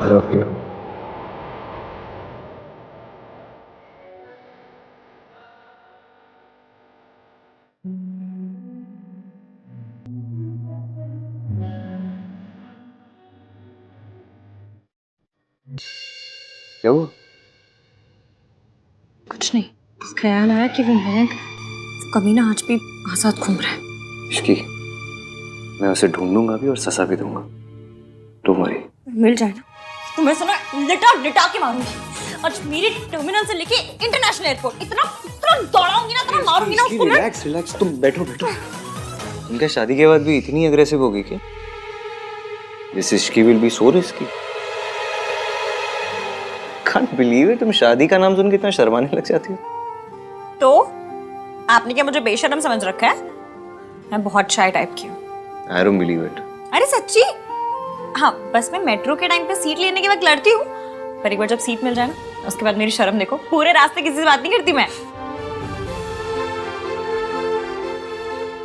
Love you. क्या हुआ? कुछ नहीं, बस ख्याल आया कि वो मयंक कमीना आज भी आजाद घूम रहा है। इश्की, मैं उसे ढूंढूंगा भी और सजा भी दूंगा। Don't worry. मिल जाए ना तो मैं सुना लिटा लिटा के मारूंगी। आज मेरी टर्मिनल से लेके इंटरनेशनल एयरपोर्ट इतना इतना दौड़ाऊंगी ना, इतना मारूंगी ना उसको मैं। रिलैक्स रिलैक्स, तुम बैठो बैठो। इनका शादी के बाद भी इतनी अग्रेसिव होगी क्या? This Ishki will be so risky. Can't believe it, तुम शादी का नाम सुन के इतना शर्माने लग जाती हो। तो आपने क्या मुझे बेशर्म समझ रखा है? मैं बहुत शाय टाइप की हूँ। I don't believe it. अरे सच्ची। हाँ, बस मैं मेट्रो के टाइम पे सीट लेने के वक्त लड़ती हूँ, पर एक बार जब सीट मिल जाए ना उसके बाद मेरी शर्म देखो, पूरे रास्ते किसी से बात नहीं करती मैं।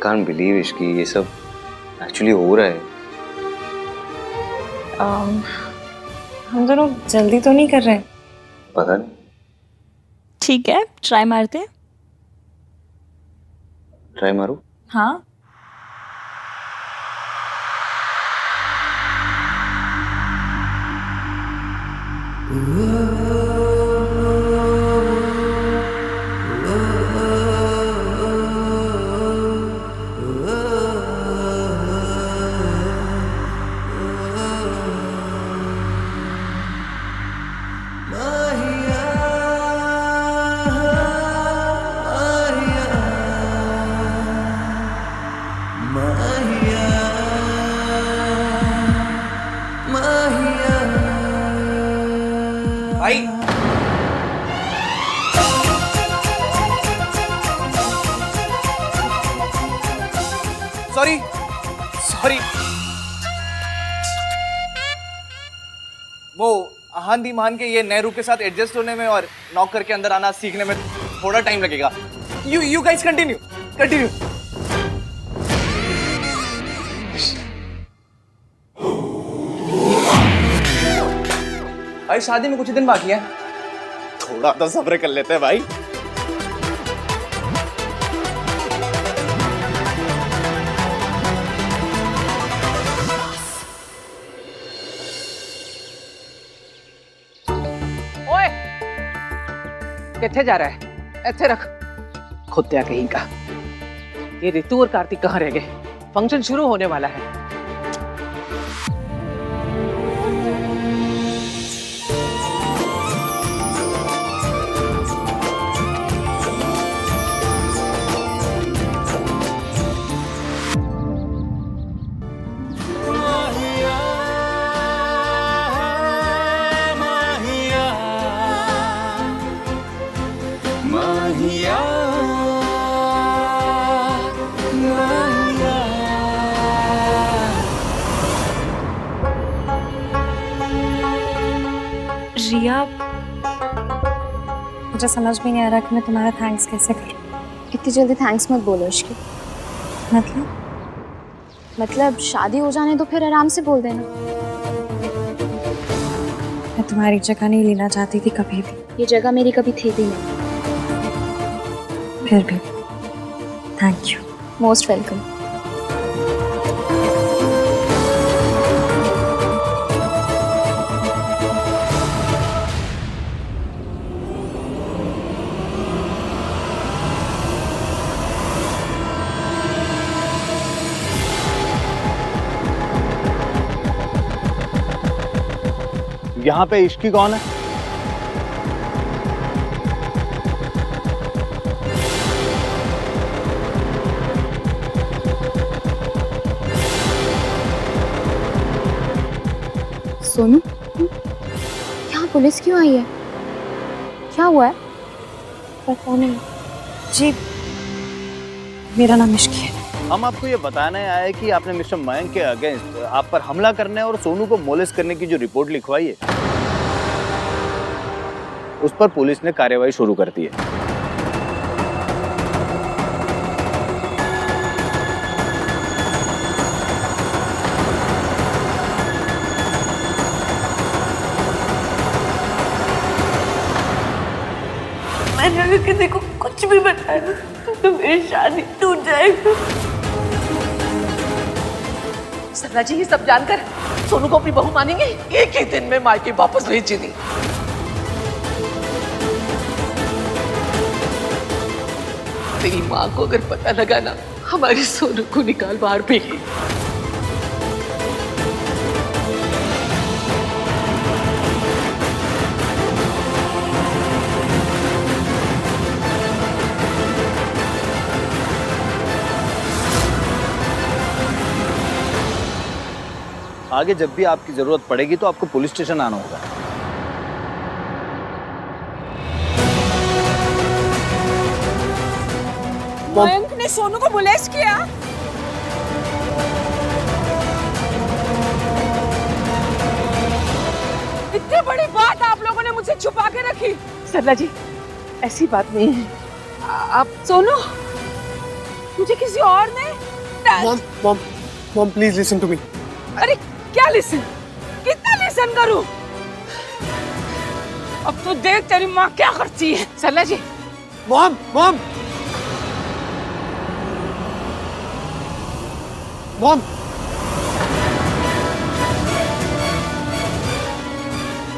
कांट बिलीव इश्की, ये सब एक्चुअली हो रहा है। हम दोनों जल्दी तो नहीं कर रहे? पता नहीं। ठीक है, ट्राई मारते हैं। ट्राई मारो। हाँ। भाई सॉरी सॉरी, वो आहान मान के ये नए रूप के साथ एडजस्ट होने में और नॉक करके अंदर आना सीखने में थोड़ा टाइम लगेगा। You guys continue continue. भाई शादी में कुछ ही दिन बाकी है, थोड़ा तो सब्र कर लेते हैं भाई। ओए, किथे जा रहा है? ऐसे रख। खुत्या कहीं का। ये रितु और कार्तिक कहाँ रह गए? फंक्शन शुरू होने वाला है। रिया, मुझे समझ में नहीं आ रहा कि मैं तुम्हारा थैंक्स कैसे करूं। इतनी जल्दी थैंक्स मत बोलो इश्की। मतलब शादी हो जाने तो फिर आराम से बोल देना। मैं तुम्हारी जगह नहीं लेना चाहती थी कभी भी। ये जगह मेरी कभी थी भी नहीं। फिर भी थैंक यू। Most welcome. यहाँ पे इश्की कौन है? सोनू, यहाँ पुलिस क्यों आई है? क्या हुआ है? पर कौन है? जी, मेरा नाम इश्की है। हम आपको ये बताने आए कि आपने मिस्टर मयंक के अगेंस्ट आप पर हमला करने और सोनू को मोलेस्ट करने की जो रिपोर्ट लिखवाई है, उस पर पुलिस ने कार्रवाई शुरू कर दी है। अगर किसी को कुछ भी बताया तो मेरी शादी टूट जाएगी। सरला जी ये सब जानकर सोनू को अपनी बहू मानेंगे? एक ही दिन में मायके वापस भेज दी। तेरी माँ को अगर पता लगा ना हमारे सोनू को निकाल बाहर फेंकी। आगे जब भी आपकी जरूरत पड़ेगी तो आपको पुलिस स्टेशन आना होगा। मयंक ने सोनू को बुलेस किया। इतनी बड़ी बात आप लोगों ने मुझसे छुपा के रखी। सरला जी ऐसी बात नहीं है। आप सोनू मुझे किसी और ने mom please listen to me. अरे क्या लिसन? कितना लिसन करूं? अब तो देख तेरी माँ क्या करती है। सरला जी मॉम मॉम मॉम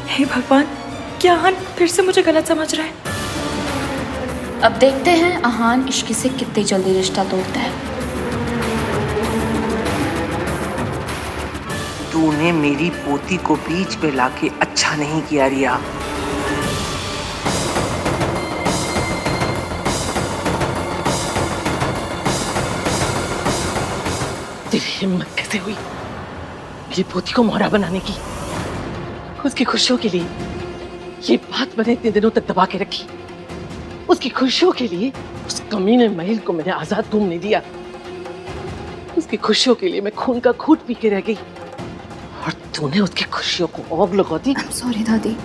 हे भगवान, क्या आहान फिर से मुझे गलत समझ रहा है? अब देखते हैं आहान इश्क से कितनी जल्दी रिश्ता तोड़ता है। तूने मेरी पोती को बीच पे लाके अच्छा नहीं किया रिया। तेरी हिम्मत कैसे हुई ये पोती को मोहरा बनाने की? उसकी खुशियों के लिए ये बात मैंने इतने दिनों तक दबा के रखी। उसकी खुशियों के लिए उस कमीने महल को मैंने आजाद घूमने दिया। उसकी खुशियों के लिए मैं खून का घूंट पी के रह गई और तूने उसकी खुशियों को आग लगा दी। सॉरी दादी।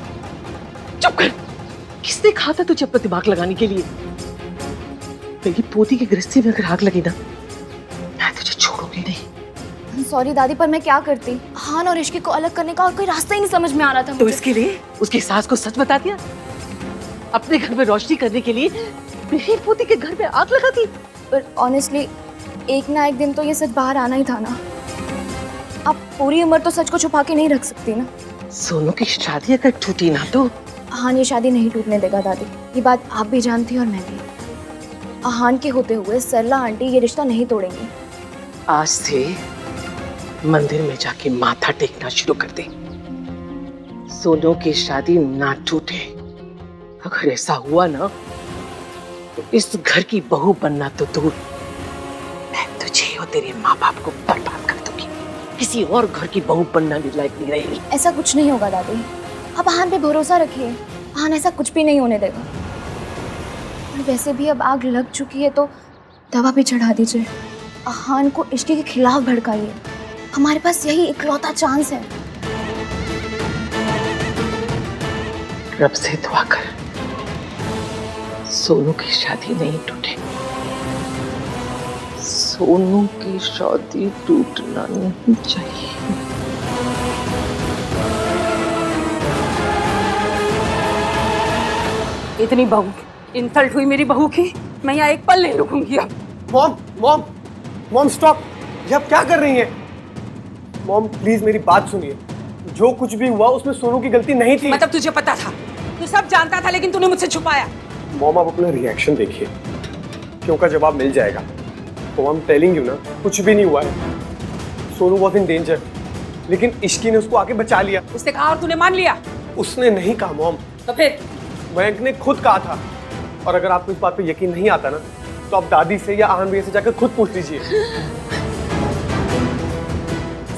चुप कर। किसने कहा था तुझे अपना दिमाग लगाने के लिए? मेरी पोती की गृहस्थी में अगर आग लगी ना मैं तुझे छोड़ूंगी नहीं। सॉरी दादी, पर मैं क्या करती? आहान और इश्क को अलग करने का और कोई रास्ता ही नहीं समझ में आ रहा था तो मुझे। इसके लिए उसकी सास को सच बता दिया? अपने घर में रोशनी करने के लिए मेरी पोती के घर में आग लगा दी? पर ऑनेस्टली एक ना एक दिन तो ये सच बाहर आना ही था ना। आप पूरी उम्र तो सच को छुपा के नहीं रख सकती ना। सोनू की शादी अगर टूटी ना तो आहान ये शादी नहीं टूटने देगा दादी। ये बात आप भी जानती और मैं भी। आहान के होते हुए सरला आंटी ये रिश्ता नहीं तोड़ेंगी। आज से मंदिर में जाके माथा टेकना शुरू कर दे। सोनू की शादी ना टूटे। अगर ऐसा हुआ ना तो इस घर की बहू बनना तो दूर, मैं तुझे और तेरे माँ बाप को बर्बाद कर दूंगी। किसी और घर की बहू बनना भी लायक नहीं रहेगी। ऐसा कुछ नहीं होगा दादी, आप आहान पे भरोसा रखिए। आहान ऐसा कुछ भी नहीं होने देगा। और वैसे भी अब आग लग चुकी है तो दवा भी चढ़ा दीजिए। आहान को इश्क के खिलाफ भड़काइए। हमारे पास यही इकलौता चांस है। रब से दुआ कर सोनू की शादी नहीं टूटे। सोनू की शादी टूटना नहीं चाहिए। इतनी बहू इंसल्ट हुई मेरी बहू की, मैं यहाँ एक पल नहीं रुकूंगी अब। Mom mom mom stop. ये आप क्या कर रही हैं? मॉम प्लीज मेरी बात सुनिए। जो कुछ भी हुआ उसमें सोनू की गलती नहीं थी। मतलब तुझे पता था, तू सब जानता था, लेकिन तूने मुझसे छुपाया। मॉम आप अपना रिएक्शन देखिए, क्यों का जवाब मिल जाएगा। तो आई एम टेलिंग यू ना, कुछ भी नहीं हुआ है। सोनू वॉज इन डेंजर, लेकिन इश्की ने उसको आके बचा लिया। उसने कहा और तूने मान लिया? उसने नहीं कहा मॉम, तो फिर? मयंक ने खुद कहा था। और अगर आपको इस बात पे यकीन नहीं आता ना तो आप दादी से या आहान भैया से जाकर खुद पूछ लीजिए।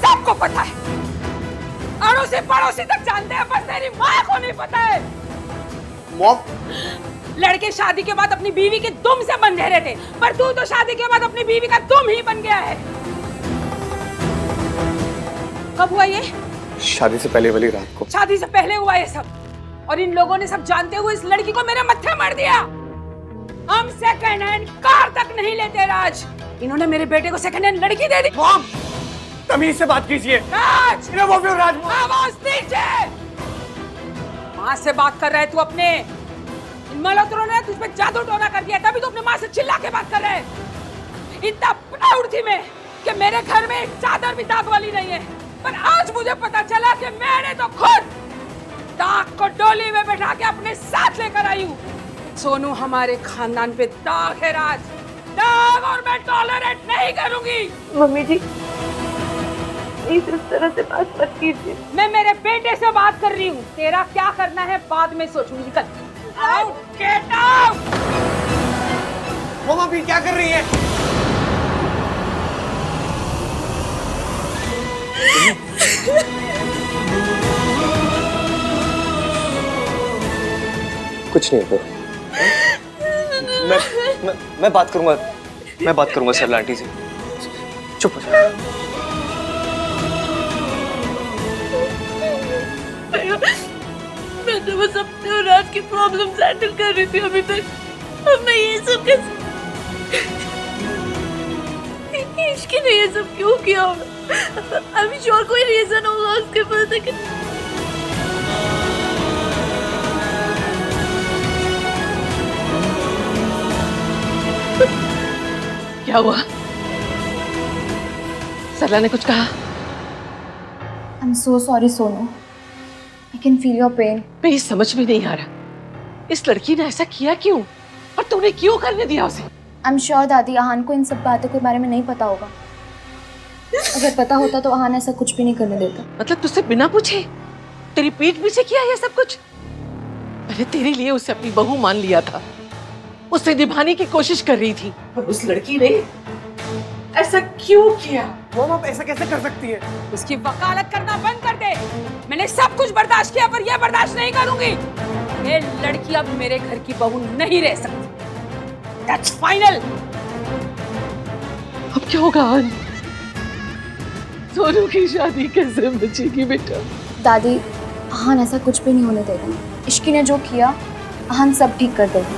सबको पता है, अड़ोसी पड़ोसी तक जानते हैं, पर तेरी माँ को नहीं पता है। मॉम लड़के शादी के बाद अपनी बीवी के दुम से बंधे रहते, पर तू तो शादी के बाद अपनी बीवी का दुम ही बन गया है। कब हुआ ये? शादी से पहले वाली रात को। शादी से पहले हुआ ये सब, और इन लोगों ने सब जानते हुए इस लड़की को मेरे मत्थे मार दिया। हम सेकंड हैंड कार तक नहीं लेते राज, इन्होंने मेरे बेटे को सेकंड हैंड लड़की दे दी। मॉम तमीज से बात कीजिए। राज, राज आवाज नीचे। माँ से बात कर रहा है तू अपने? इन मल्होत्रों ने तुझ पे जादू टोना कर दिया, तभी तो अपनी माँ से चिल्ला के बात कर रहे हैं। इतना प्राउड थी मैं कि मेरे घर में एक चादर भी दाग वाली नहीं है, पर आज मुझे पता चला कि मैंने तो खुद दाग को डोली में बैठा के अपने साथ लेकर आई हूँ। सोनू हमारे खानदान पे दाग है राज, दाग, और मैं टॉलरेट नहीं करूंगी। मम्मी जी प्लीज इस तरह से बात मत कीजिए। मैं मेरे बेटे से बात कर रही हूँ, तेरा क्या करना है बाद में सोचूंगी। कल आउट, गेट आउट। मम्मा भी क्या कर रही है? कुछ नहीं होगा। मैं बात करूंगा, मैं बात करूंगा सरला आंटी से। चुप हो जा। मैं तो बस अपने और राज की प्रॉब्लम सेटल कर रही थी अभी तक, अब मैं ये सब कैसे इश्क ने ये सब क्यों किया होगा? आई एम श्योर कोई रीजन होगा उसके पास, लेकिन क्या हुआ? सरला ने कुछ कहा? I am so sorry Sonu, I can feel your pain. मैं ये समझ में नहीं आ रहा, इस लड़की ने ऐसा किया क्यों, और तूने क्यों करने दिया उसे? आई एम श्योर दादी आहान को इन सब बातों के बारे में नहीं पता होगा। अगर पता होता तो आहान ऐसा कुछ भी नहीं करने देता। मतलब तुझसे बिना पूछे तेरी पीठ पीछे किया ये सब कुछ? मैंने तेरे लिए उसे अपनी बहू मान लिया था, उसे निभाने की कोशिश कर रही थी, पर उस लड़की ने ऐसा क्यों किया? मॉम आप ऐसा कैसे कर सकती है? उसकी वकालत करना बंद कर दे। मैंने सब कुछ बर्दाश्त किया, पर यह बर्दाश्त नहीं करूंगी। ये लड़की अब मेरे घर की बहू नहीं रह सकती। That's final। अब क्या होगा? सोनू की शादी कैसे बचेगी बेटा? दादी आहान ऐसा कुछ भी नहीं होने देगा। इश्की ने जो किया आहान सब ठीक कर देगा।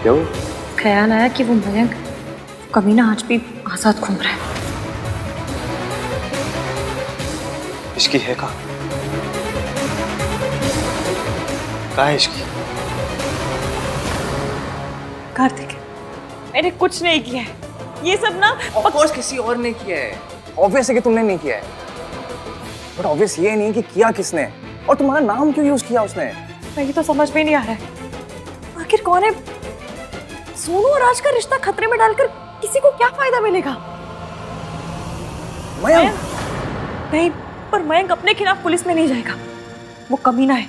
क्यों? ख्याल आया कि वो मयंक कमीना आज भी आजाद घूम रहा है। इसकी है कहाँ है इसकी? कार्तिक मैंने कुछ नहीं किया है, ये सब ना ऑफ कोर्स किसी और ने किया है। ऑब्वियस है कि तुमने नहीं किया है, बट ऑब्वियस ये नहीं कि किया किसने, और तुम्हारा नाम क्यों यूज किया उसने? मुझे तो समझ में नहीं आ रहा है आखिर कौन है। सोनू और राज का रिश्ता खतरे में डालकर किसी को क्या फायदा मिलेगा? मयंक नहीं, पर मयंक अपने खिलाफ पुलिस में नहीं जाएगा, वो कमीना है,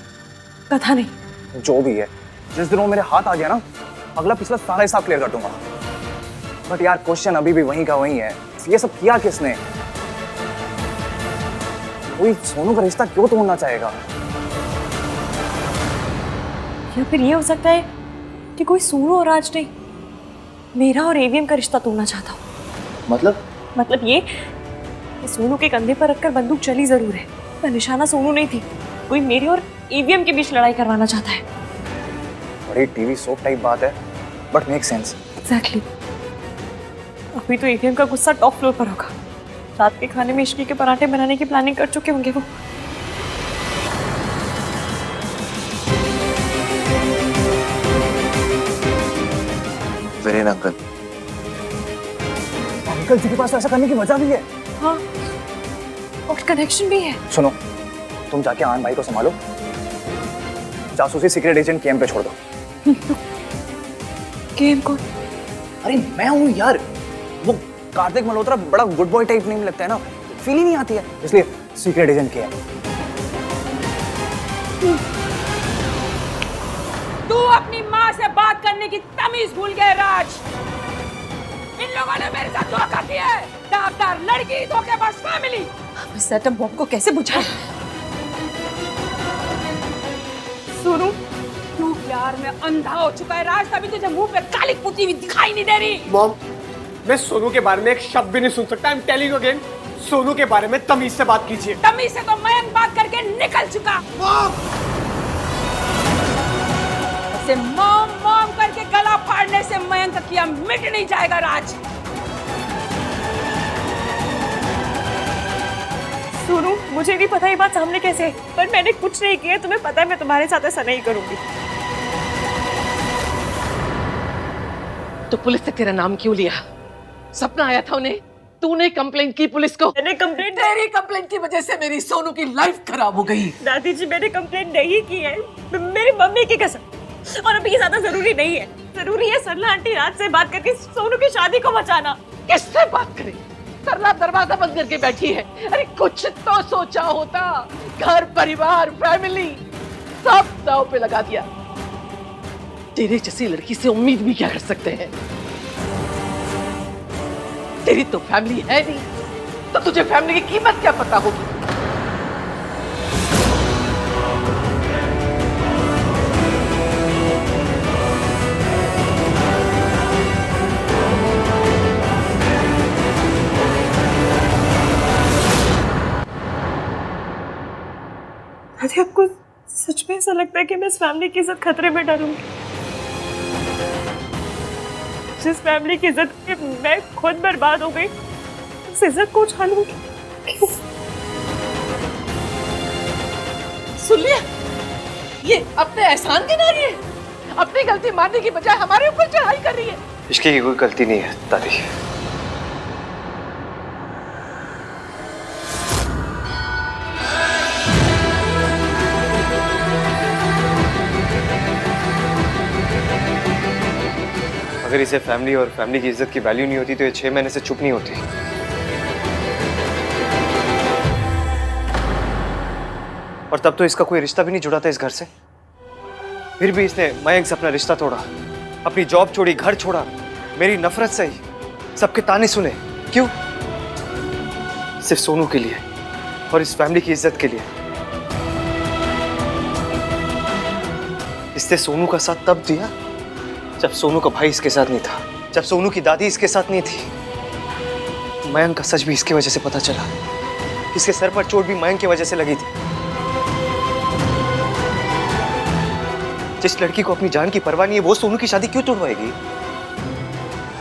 कथा नहीं। जो भी है, जिस दिन वो मेरे हाथ आ गया ना, अगला पिछला सारा हिसाब क्लियर कर दूंगा। बट यार क्वेश्चन अभी भी वहीं का वहीं है, ये सब किया किसने? कोई सोनू का रिश्ता क्यों तोड़ना चाहेगा? या फिर ये हो सकता है कि कोई सोनू और राज नहीं, मेरा और एवीएम का रिश्ता तोड़ना चाहता हूँ। मतलब ये कि सोनू के कंधे पर रखकर बंदूक चली जरूर है, पर निशाना सोनू नहीं थी, कोई मेरी और एवीएम के बीच लड़ाई करवाना चाहता है। बड़ी टीवी सोप टाइप बात है, बट मेक सेंस। एग्जैक्टली। अभी तो एवीएम का गुस्सा टॉप फ्लोर पर होगा, रात के खाने में इश्की के पराठे बनाने की प्लानिंग कर चुके होंगे वो। वीरेन अंकल जी के पास तो ऐसा करने की वजह भी है। हाँ, और कनेक्शन भी है। सुनो, तुम जाके आन भाई को संभालो, जासूसी सीक्रेट एजेंट केएम पे छोड़ दो। केएम कौन? अरे मैं हूँ यार, वो कार्तिक मल्होत्रा बड़ा गुड बॉय टाइप नहीं लगता है ना, फील ही नहीं आती है, इसलिए सीक्रेट एजेंट केएम। तू अपनी माँ से बात करने की तमीज भूल गए राज। इन लोगों ने मेरे साथ धोखा किया है। दागदार लड़की, धोखेबाज फैमिली। इस एटम बॉम्ब को कैसे बुझाएं? सुनू, तू प्यार में अंधा हो चुका है राज, तभी तुझे मुंह पे काली पुती हुई दिखाई नहीं दे रही। मॉम मैं सोनू के बारे में एक शब्द भी नहीं सुन सकता। I am telling you again, Sonu के बारे में तमीज से बात कीजिए। तमीज से तो मयंक बात करके निकल चुका। ऐसे मॉम मॉम करके गला फाड़ने से मयंक किया मिट नहीं जाएगा राज। सोनू, मुझे नहीं पता ये बात सामने कैसे है, पर मैंने कुछ नहीं किया। तुम्हें पता है मैं तुम्हारे साथ ऐसा नहीं करूंगी। तो पुलिस ने तेरा नाम क्यों लिया? सपना आया था उन्हें, तूने कंप्लेन की पुलिस को? मैंने कंप्लेंट तेरी कंप्लेन की वजह से मेरी सोनू की लाइफ खराब हो गई। दादी जी मैंने कंप्लेंट नहीं की है, मेरी मम्मी की कसम। और अभी ये ज्यादा जरूरी नहीं है। जरूरी है सरला आंटी रात से बात करके सोनू की शादी को बचाना। किससे बात करें? सरला दरवाजा बंद करके बैठी है। अरे कुछ तो सोचा होता, घर परिवार फैमिली सब दांव पे लगा दिया। तेरे जैसी लड़की से उम्मीद भी क्या कर सकते हैं? तेरी तो फैमिली है नहीं, तो तुझे फैमिली की कीमत क्या पता होगी? दादी आपको सच में ऐसा लगता है कि मैं इस फैमिली की इज्जत खतरे में डालूंगी? जिस फैमिली की इज्जत के मैं खुद बर्बाद हो गई, उस इज्जत को उछालूंगी? क्यों? सुन लिया? ये अपने एहसान गिना रही है, अपनी गलती मानने की बजाय हमारे ऊपर चढ़ाई कर रही है। इसकी कोई गलती नहीं है दादी। अगर इसे फैमिली और फैमिली की इज्जत की वैल्यू नहीं होती तो ये 6 महीने से चुप नहीं होती। और तब तो इसका कोई रिश्ता भी नहीं जुड़ा था इस घर से। फिर भी इसने मयंक से अपना रिश्ता तोड़ा, अपनी जॉब छोड़ी, घर छोड़ा, मेरी नफरत सही, सबके ताने सुने। क्यों? सिर्फ सोनू के लिए और इस फैमिली की इज्जत के लिए। इसने सोनू का साथ तब दिया जब सोनू का भाई इसके साथ नहीं था, जब सोनू की दादी इसके साथ नहीं थी। मयंक का सच भी इसकी वजह से पता चला। इसके सर पर चोट भी मयंक की वजह से लगी थी। जिस लड़की को अपनी जान की परवाह नहीं है वो सोनू की शादी क्यों तोड़वाएगी?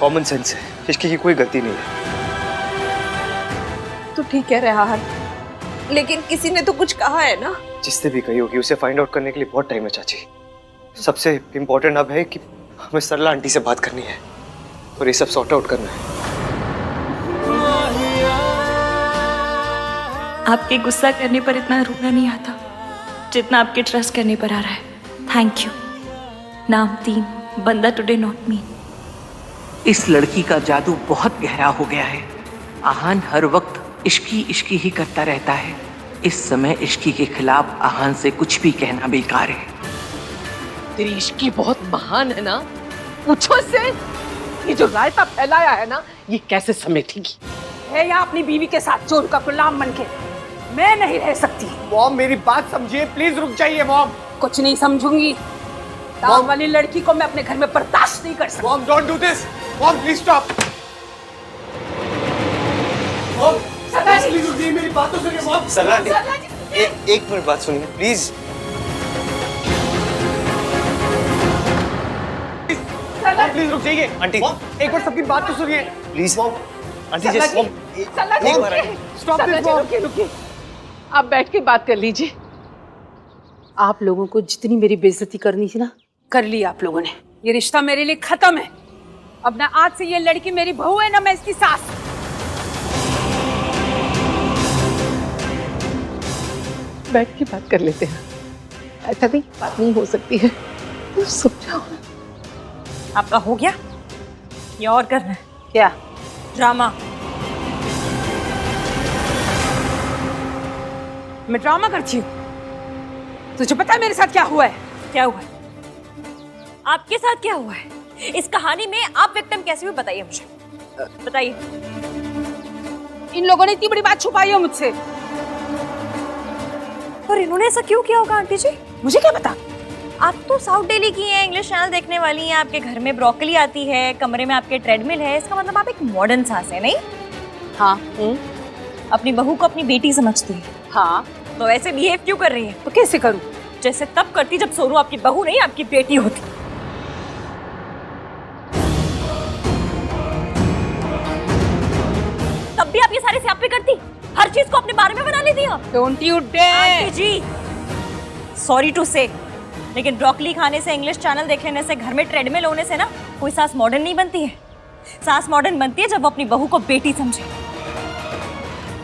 कॉमन सेंस है, इसकी की कोई गलती नहीं है। तू ठीक कह रहा है, लेकिन किसी ने तो कुछ कहा है ना? जिसने भी कही होगी उसे फाइंड आउट करने के लिए बहुत टाइम है चाची। सबसे इम्पोर्टेंट अब है कि हमें सरला आंटी से बात करनी है और ये सब सॉर्ट आउट करना है। आपके गुस्सा करने पर इतना रोना नहीं आता जितना आपके ट्रस्ट करने पर आ रहा है। Thank you. नाम 3, बंदा टुडे नॉट मी। इस लड़की का जादू बहुत गहरा हो गया है। आहान हर वक्त इश्की ही करता रहता है। इस समय इश्की के खिलाफ आहान से कुछ भी कहना बेकार है। तेरी इश्की बहुत महान है ना? पूछो इससे, ये जो रायता फैलाया है ना, ये कैसे समेटेगी? है या अपनी बीवी के साथ चोर का गुलाम बनके? मैं नहीं रह सकती। मॉम मेरी बात समझिए, प्लीज रुक जाइए मॉम। कुछ नहीं समझूंगी। दाव वाली लड़की को मैं अपने घर में बर्दाश्त नहीं कर सकती। Mom don't do this. Mom please stop. Mom please रुकिए, मेरी बात तो सुनिए मॉम। सरला जी एक मिनट बात सुनिए प्लीज। प्लीज रुक जाइए आंटी, एक बार सबकी बात तो सुनिए प्लीज। आंटी जी रुकिए। आप बैठ के बात कर लीजिए। आप लोगों को जितनी मेरी बेइज्जती करनी थी ना, कर ली आप लोगों ने। ये रिश्ता मेरे लिए खत्म है। अब ना आज से ये लड़की मेरी बहू है, ना मैं इसकी सास। बैठ के बात कर लेते हैं। ऐसा नहीं, बात नहीं हो सकती है। समझाओ। आपका हो गया या और करना है? क्या ड्रामा? मैं ड्रामा करती हूँ? तुझे पता है मेरे साथ क्या हुआ है? क्या हुआ है? आपके साथ क्या हुआ है? इस कहानी में आप विक्टिम कैसे हुए बताइए मुझे, बताइए। इन लोगों ने इतनी बड़ी बात छुपाई है मुझसे। और इन्होंने ऐसा क्यों किया होगा आंटी जी? मुझे क्या पता। आप तो साउथ दिल्ली की हैं, इंग्लिश चैनल देखने वाली हैं, आपके घर में ब्रोकली आती है, कमरे में आपके ट्रेडमिल है, इसका मतलब आप एक मॉडर्न सास है, नहीं? हाँ। अपनी बहू को अपनी बेटी समझती है। हाँ। तो ऐसे बिहेव क्यों कर रही है? तो कैसे करूं? जैसे तब करती जब सोनू आपकी बहू नहीं आपकी बेटी होती। तब भी आप ये सारे स्यापे करती। हर चीज को अपने बारे में बना लेती हो। Don't you aunty dare. जी, सॉरी टू से, लेकिन ब्रोकली खाने से, इंग्लिश चैनल देख लेने से, घर में ट्रेडमिल होने से ना कोई सास मॉडर्न नहीं बनती है। सास मॉडर्न बनती है जब वो अपनी बहू को बेटी समझे।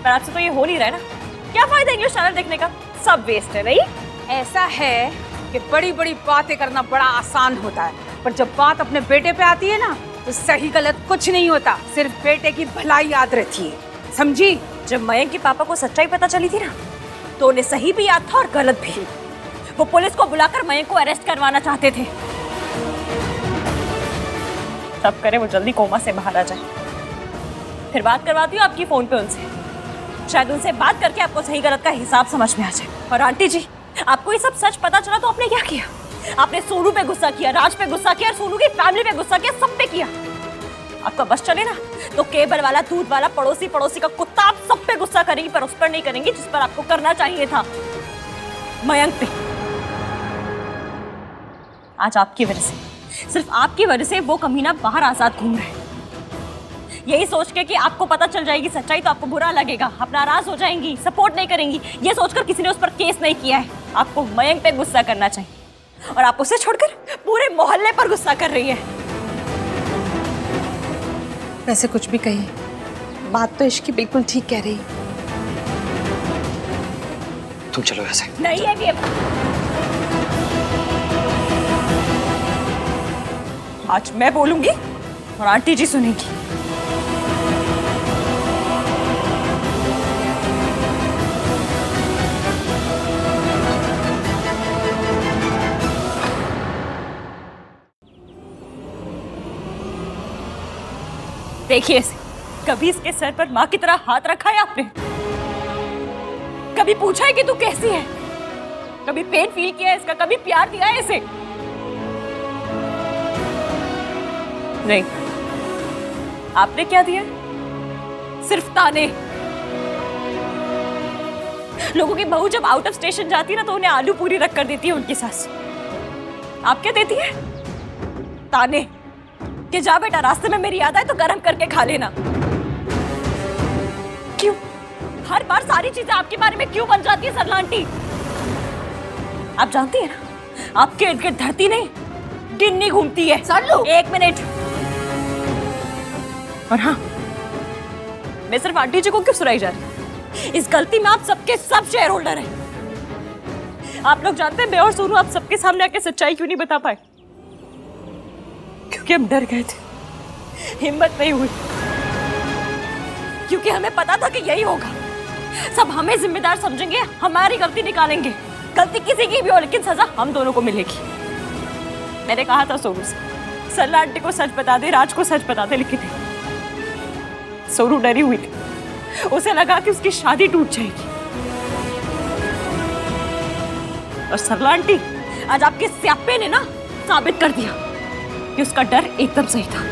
पर आपसे तो ये हो नहीं रहा है ना। क्या फायदा इंग्लिश चैनल देखने का, सब वेस्ट है। नहीं, ऐसा है कि बड़ी बड़ी बातें करना बड़ा आसान होता है, पर जब बात अपने बेटे पे आती है ना तो सही गलत कुछ नहीं होता, सिर्फ बेटे की भलाई याद रहती है, समझी? जब मयंक के पापा को सच्चाई पता चली थी ना तो उन्हें सही भी याद था और गलत भी। वो पुलिस को बुलाकर मयंक को अरेस्ट करवाना चाहते थे। तब करे वो जल्दी कोमा से बाहर आ जाए। फिर बात करवाती हूँ आपकी फोन पे उनसे, शायद उनसे बात करके आपको सही गलत का हिसाब समझ में आ जाए। और आंटी जी, आपको ये सब सच पता चला तो आपने क्या किया? आपने सोनू पे गुस्सा किया, राज पे गुस्सा किया और सोनू की फैमिली पे गुस्सा किया, सब पे किया। आपका बस चले ना तो केबल वाला, दूध वाला, पड़ोसी का कुत्ता, आप सब पे गुस्सा करेंगी, पर उस पर नहीं करेंगी जिस पर आपको करना चाहिए था, मयंक पे। आज आपकी वजह से, सिर्फ आपकी वजह से वो कमीना बाहर आजाद घूम रहा है। यही सोच के कि आपको पता चल जाएगी सच्चाई तो आपको बुरा लगेगा, आप नाराज हो जाएंगी, सपोर्ट नहीं करेंगी। ये सोचकर किसी ने उस पर केस नहीं किया है। आपको मयंक पे गुस्सा करना चाहिए और आप उसे छोड़कर पूरे मोहल्ले पर गुस्सा कर रही है। वैसे कुछ भी कही, बात तो इश्की बिल्कुल ठीक कह रही। तुम चलो ऐसे। नहीं है ये। आज मैं बोलूंगी और आंटी जी सुनेंगी। देखिए इसे, कभी इसके सर पर माँ की तरह हाथ रखा है आपने? कभी पूछा है कि तू कैसी है? कभी पेन फील किया है इसका? कभी प्यार दिया है इसे? नहीं। आपने क्या दिया? सिर्फ ताने। लोगों की बहू जब आउट ऑफ स्टेशन जाती है ना तो उन्हें आलू पूरी रख कर देती है उनकी सास। आप क्या देती है? ताने कि जा बेटा, रास्ते में मेरी याद आए तो गरम करके खा लेना। क्यों हर बार सारी चीजें आपके बारे में क्यों बन जाती है सरला आंटी? आप जानती है ना, आपके इर्द गिर्द धरती नहीं गिन्नी घूमती है। सरलू, 1 मिनट। और हाँ, मैं सिर्फ आंटी जी को क्यों सुनाई जा रही? इस गलती में आप सबके सब शेयर होल्डर हैं। आप लोग जानते हैं मैं और सोनू आप सबके सामने आके सच्चाई क्यों नहीं बता पाए? क्योंकि हम डर गए थे, हिम्मत नहीं हुई, क्योंकि हमें पता था कि यही होगा। सब हमें जिम्मेदार समझेंगे, हमारी गलती निकालेंगे। गलती किसी की भी हो लेकिन सजा हम दोनों को मिलेगी। मैंने कहा था सोनू से, सरला आंटी को सच बता दे, राज को सच बता दे, लेकिन सोनू डरी हुई थी। उसे लगा कि उसकी शादी टूट जाएगी। और सरला आंटी, आज आपके स्यापे ने ना साबित कर दिया कि उसका डर एकदम सही था।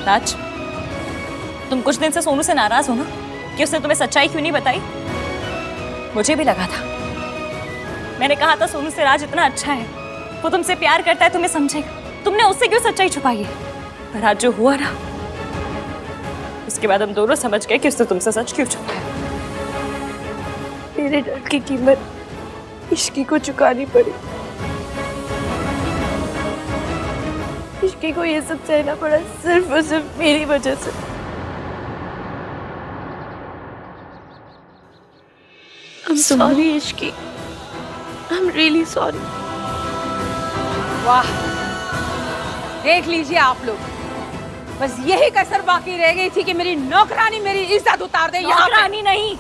राज, तुम कुछ दिन से सोनू से नाराज हो ना कि उसने तुम्हें सच्चाई क्यों नहीं बताई? मुझे भी लगा था। मैंने कहा था सोनू से, राज इतना अच्छा है, वो तुमसे प्यार करता है, तुम्हें समझेगा। तुमने उससे क्यों सच्चाई छुपाई है? पर आज जो हुआ ना, उसके बाद हम दोनों समझ गए कि उसने तुमसे सच क्यों छुपाया। मेरे डर की कीमत इश्की को चुकानी पड़ी। इश्की को ये सब सहना पड़ा सिर्फ और सिर्फ मेरी वजह से। I'm sorry Ishki, I'm really sorry। वाह, देख लीजिए आप लोग, बस यही कसर बाकी रह गई थी कि मेरी नौकरानी मेरी इज्जत उतार दे। नौकरानी नहीं,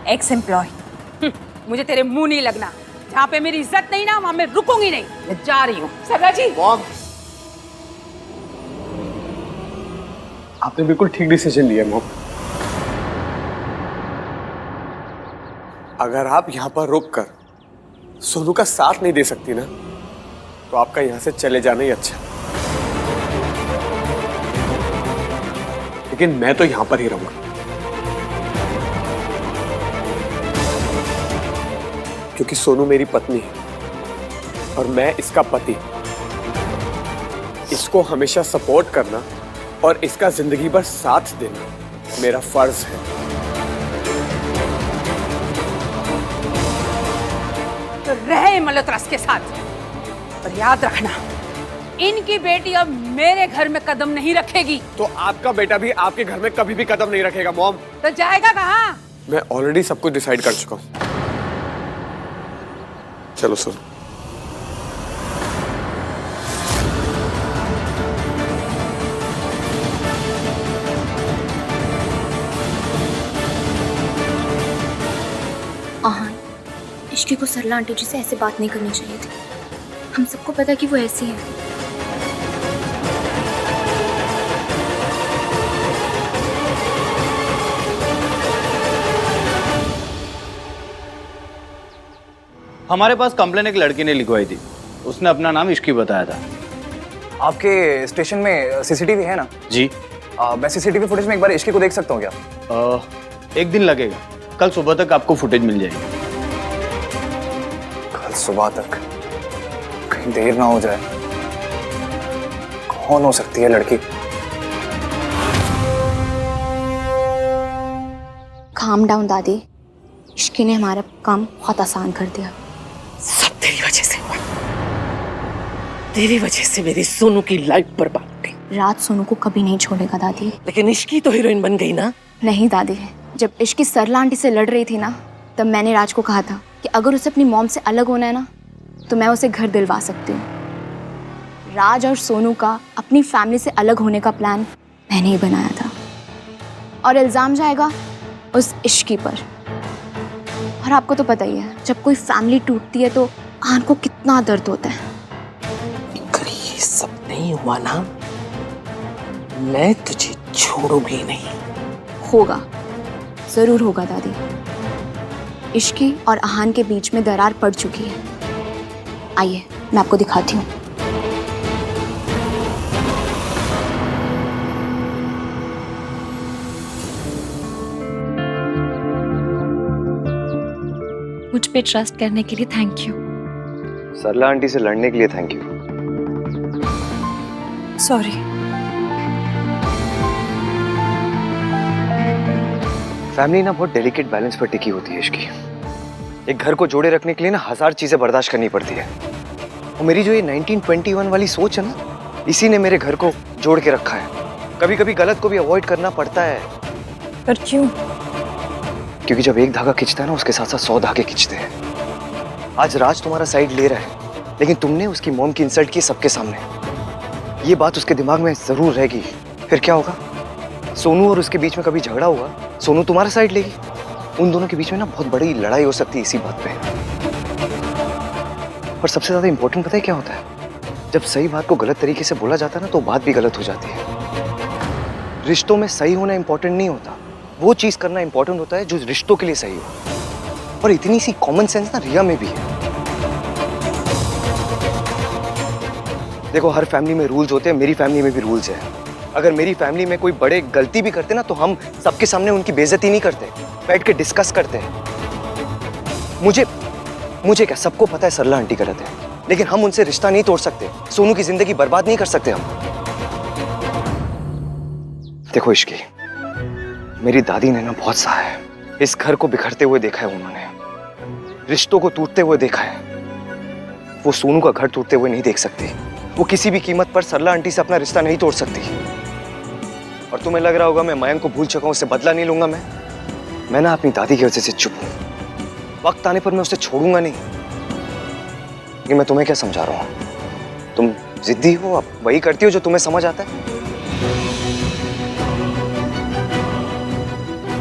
एक्स एम्प्लॉय। मुझे तेरे मुंह नहीं लगना। जहाँ पे मेरी इज्जत नहीं ना वहाँ मैं रुकूंगी नहीं। मैं जा रही हूँ। सरला जी, आपने बिल्कुल ठीक डिसीजन लिया मॉम। अगर आप यहाँ पर रुककर सोनू का साथ नहीं दे सकती ना, तो आपका यहाँ से चले जाना ही अच्छा। लेकिन मैं तो यहाँ पर ही रहूंगा, क्योंकि सोनू मेरी पत्नी है और मैं इसका पति। इसको हमेशा सपोर्ट करना और इसका जिंदगी भर साथ देना मेरा फर्ज है। तो रहे मल्होत्रा के साथ, पर याद रखना इनकी बेटी अब मेरे घर में कदम नहीं रखेगी। तो आपका बेटा भी आपके घर में कभी भी कदम नहीं रखेगा मॉम। तो जाएगा कहाँ? मैं ऑलरेडी सब कुछ डिसाइड कर चुका हूँ। चलो सुन, आहान, इश्की को सरला आंटी जी से ऐसे बात नहीं करनी चाहिए थी। हम सबको पता है कि वो ऐसी है। हमारे पास कंप्लेन एक लड़की ने लिखवाई थी, उसने अपना नाम इश्की बताया था। आपके स्टेशन में सीसीटीवी है ना? जी। मैं सीसीटीवी फुटेज में एक बार इश्की को देख सकता हूँ क्या? एक दिन लगेगा, कल सुबह तक आपको फुटेज मिल जाएगी। कल सुबह तक? कहीं देर ना हो जाए। कौन हो सकती है लड़की? काम डाउन दादी, इश्की ने हमारा काम बहुत आसान कर दिया। सब तेरी वजह से हुआ। तेरी वजह से मेरी सोनू की लाइफ बर्बाद हुई। राज सोनू को कभी नहीं छोड़ेगा दादी। लेकिन इश्की तो हीरोइन बन गई ना। नहीं दादी, जब इश्की सरला आंटी से लड़ रही थी ना, तब मैंने राज को कहा था कि अगर उसे अपनी मॉम से अलग होना है ना, तो मैं उसे घर दिलवा सकती हूँ। राज और सोनू का अपनी फैमिली से अलग होने का प्लान मैंने ही बनाया था, और इल्जाम जाएगा उस इश्की पर। और आपको तो पता ही है, जब कोई फैमिली टूटती है तो आन को कितना दर्द होता है। अगर ये सब नहीं हुआ ना, मैं तुझे छोड़ूंगी नहीं। होगा, जरूर होगा दादी। इश्की और आहान के बीच में दरार पड़ चुकी है। आइए, मैं आपको दिखाती हूँ। मुझ पे ट्रस्ट करने के लिए थैंक यू। सरला आंटी से लड़ने के लिए थैंक यू। सॉरी। फैमिली ना बहुत डेलिकेट बैलेंस पर टिकी होती है इश्की। एक घर को जोड़े रखने के लिए ना 1000 चीजें बर्दाश्त करनी पड़ती है। और मेरी जो ये 1921 वाली सोच है ना, इसी ने मेरे घर को जोड़ के रखा है। कभी कभी गलत को भी अवॉइड करना पड़ता है। पर क्यों? क्योंकि जब एक धागा खींचता है ना, उसके साथ साथ 100 धागे खींचते हैं। आज राज तुम्हारा साइड ले रहा है, लेकिन तुमने उसकी मॉम की इंसल्ट की सबके सामने। ये बात उसके दिमाग में जरूर रहेगी। फिर क्या होगा? सोनू और उसके बीच में कभी झगड़ा हुआ, सोनू तुम्हारा साइड लेगी। उन दोनों के बीच में ना बहुत बड़ी लड़ाई हो सकती है इसी बात पे। और सबसे ज्यादा इंपॉर्टेंट पता है क्या होता है? जब सही बात को गलत तरीके से बोला जाता है ना, तो बात भी गलत हो जाती है। रिश्तों में सही होना इंपॉर्टेंट नहीं होता, वो चीज करना इंपॉर्टेंट होता है जो रिश्तों के लिए सही हो। और इतनी सी कॉमन सेंस ना रिया में भी है। देखो, हर फैमिली में रूल्स होते हैं, मेरी फैमिली में भी रूल्स है। अगर मेरी फैमिली में कोई बड़े गलती भी करते ना, तो हम सबके सामने उनकी बेइज्जती नहीं करते, बैठ के डिस्कस करते हैं। मुझे क्या, सबको पता है सरला आंटी गलत है, लेकिन हम उनसे रिश्ता नहीं तोड़ सकते। सोनू की जिंदगी बर्बाद नहीं कर सकते हम। देखो इश्की, मेरी दादी ने ना बहुत सहा है। इस घर को बिखरते हुए देखा है उन्होंने, रिश्तों को टूटते हुए देखा है। वो सोनू का घर टूटते हुए नहीं देख सकती। वो किसी भी कीमत पर सरला आंटी से अपना रिश्ता नहीं तोड़ सकती। और तुम्हें लग रहा होगा मैं मयंक को भूल चुका हूं, उससे बदला नहीं लूंगा। मैं ना अपनी दादी की वजह से चुप हूं। वक्त आने पर मैं उसे छोड़ूंगा नहीं। ये मैं तुम्हें क्या समझा रहा हूं? तुम जिद्दी हो, अब वही करती हो जो तुम्हें समझ आता है।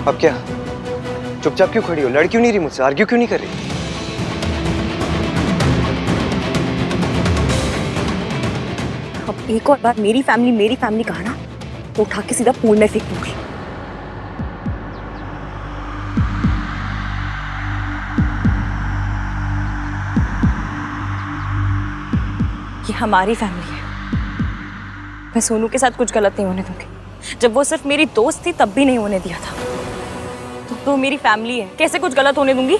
अब क्या चुपचाप क्यों खड़ी हो? लड़ क्यों नहीं रही मुझसे? आर्ग्यू क्यों नहीं कर रही? अब एक और बार मेरी फैमिली कहा ना, तो उठा के सीधा पूल में फेंक दूंगी। ये हमारी फैमिली है। मैं सोनू के साथ कुछ गलत नहीं होने दूंगी। जब वो सिर्फ मेरी दोस्त थी तब भी नहीं होने दिया था। तो मेरी फैमिली है, कैसे कुछ गलत होने दूंगी?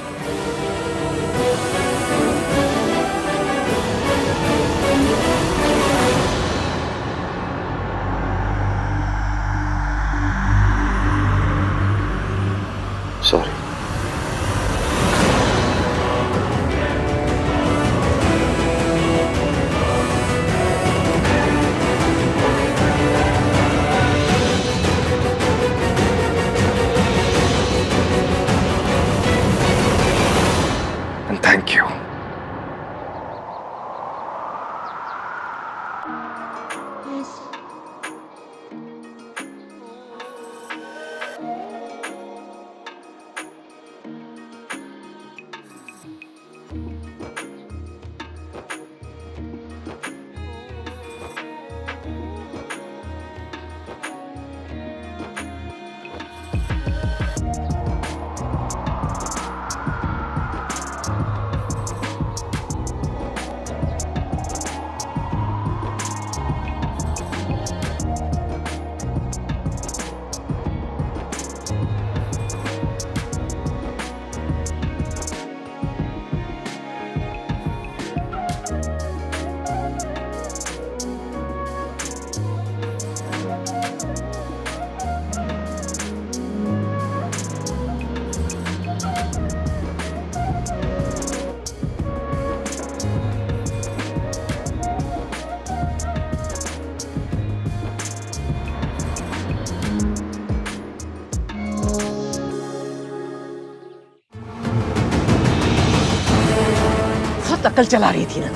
वक्त अकल चला रही थी ना,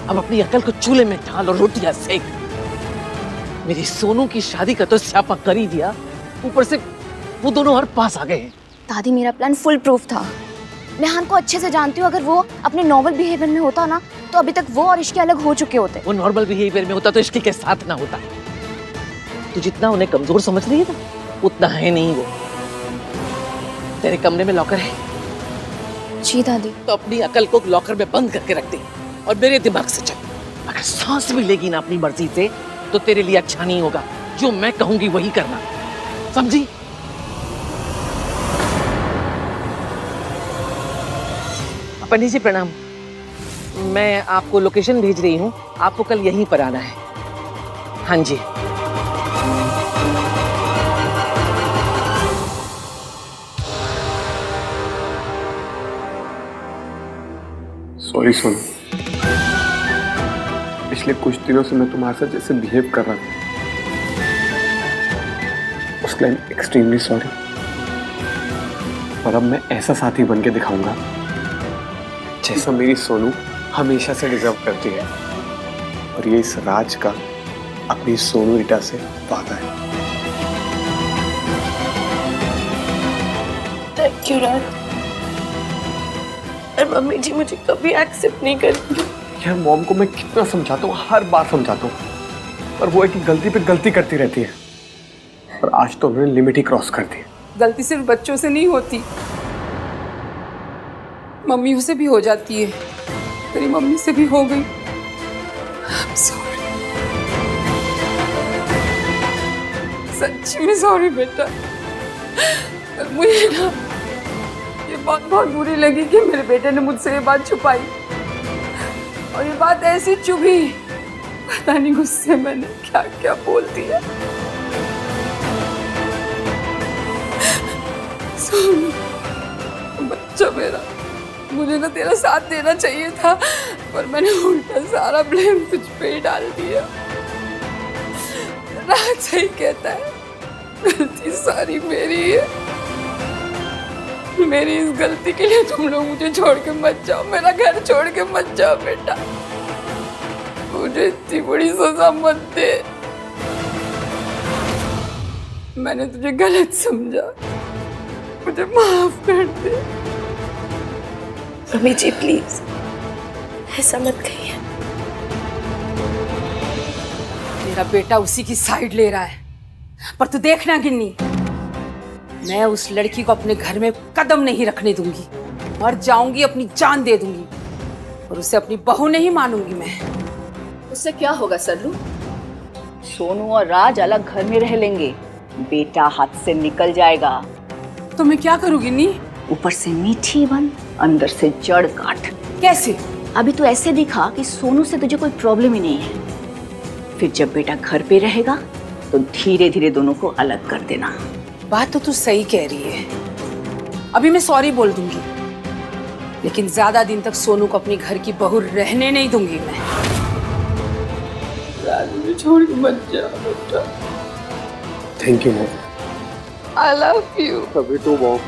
अब अपनी अकल को चूल्हे में डाल और रोटियां सेक। मेरी सोनू की शादी का तो स्यापा कर ही दिया, ऊपर से वो दोनों और पास आ गए हैं। दादी मेरा प्लान फुल प्रूफ था। मैं अहान को अच्छे से जानती हूँ, अगर वो अपने नॉर्मल बिहेवियर में होता ना तो अभी तक वो और इश्की अलग हो चुके होते। वो नॉर्मल बिहेवियर में होता तो इश्की के साथ ना होता। तू जितना उन्हें कमजोर समझ रही है ना, उतना है नहीं वो। तेरे कमरे में लॉकर है? जी दादी। तो अपनी अकल को लॉकर में बंद करके रख दे और मेरे दिमाग से चल। अगर सांस भी लेगी ना अपनी मर्जी से तो तेरे लिए अच्छा नहीं होगा। जो मैं कहूंगी वही करना, समझी? पंडित जी प्रणाम। मैं आपको लोकेशन भेज रही हूँ, आपको कल यहीं पर आना है। हाँ जी। सॉरी सोनू, पिछले कुछ दिनों से मैं तुम्हारे साथ जैसे बिहेव कर रहा था, उसके लिए एक्सट्रीमली सॉरी। और अब मैं ऐसा साथी बन के दिखाऊंगा जैसा मेरी सोनू हमेशा से डिजर्व करती है। और ये इस राज का अपनी सोनू रीटा से वादा है। थैंक यू राज। और मम्मी जी मुझे कभी एक्सेप्ट नहीं करेंगी। यार मॉम को मैं कितना समझाता हूँ, हर बार समझाता हूँ, पर वो एक गलती पे गलती करती रहती है। और आज तो उन्होंने लिमिट ही क्रॉस कर दी। गलती सिर्फ बच्चों से नहीं होती, मम्मियों से भी हो जाती है। तेरी मम्मी से भी हो गई। I'm sorry. सच्ची में सॉरी बेटा। मुझे ना ये बात बहुत बुरी लगी कि मेरे बेटे ने मुझसे ये बात छुपाई, और ये बात ऐसी चुभी, पता नहीं गुस्से मैंने क्या क्या बोल दिया। सोनू बच्चा मेरा, मुझे ना तेरा साथ देना चाहिए था, पर मैंने उल्टा सारा ब्लेम तुझ पे ही डाल दिया। राज सही कहता है, गलती सारी मेरी है। मेरी इस गलती के लिए तुम लोग मुझे छोड़ के मत जाओ, मेरा घर छोड़ के मत जाओ बेटा। मुझे इतनी बड़ी सजा मत दे। मैंने तुझे गलत समझा, मुझे माफ कर दे। मम्मी जी प्लीज ऐसा मत कहिए। मेरा बेटा उसी की साइड ले रहा है, पर तू देखना गिन्नी, मैं उस लड़की को अपने घर में कदम नहीं रखने दूंगी। मर जाऊंगी, अपनी जान दे दूंगी, और उसे अपनी बहू नहीं मानूंगी मैं। उससे क्या होगा सल्लू? सोनू और राज अलग घर में रह लेंगे, बेटा हाथ से निकल जाएगा। तो मैं क्या करूँ गिन्नी? ऊपर से मीठी बन, अंदर से जड़ काट। कैसे? अभी तो ऐसे दिखा कि सोनू से तुझे कोई प्रॉब्लम ही नहीं है, फिर जब बेटा घर पे रहेगा तो धीरे धीरे दोनों को अलग कर देना। बात तो तू सही कह रही है। अभी मैं सॉरी बोल दूंगी, लेकिन ज्यादा दिन तक सोनू को अपनी घर की बहू रहने नहीं दूंगी मैं। मुझे छोड़ के मत जा बेटा। Thank you mom. I love you. तभी तो मॉम।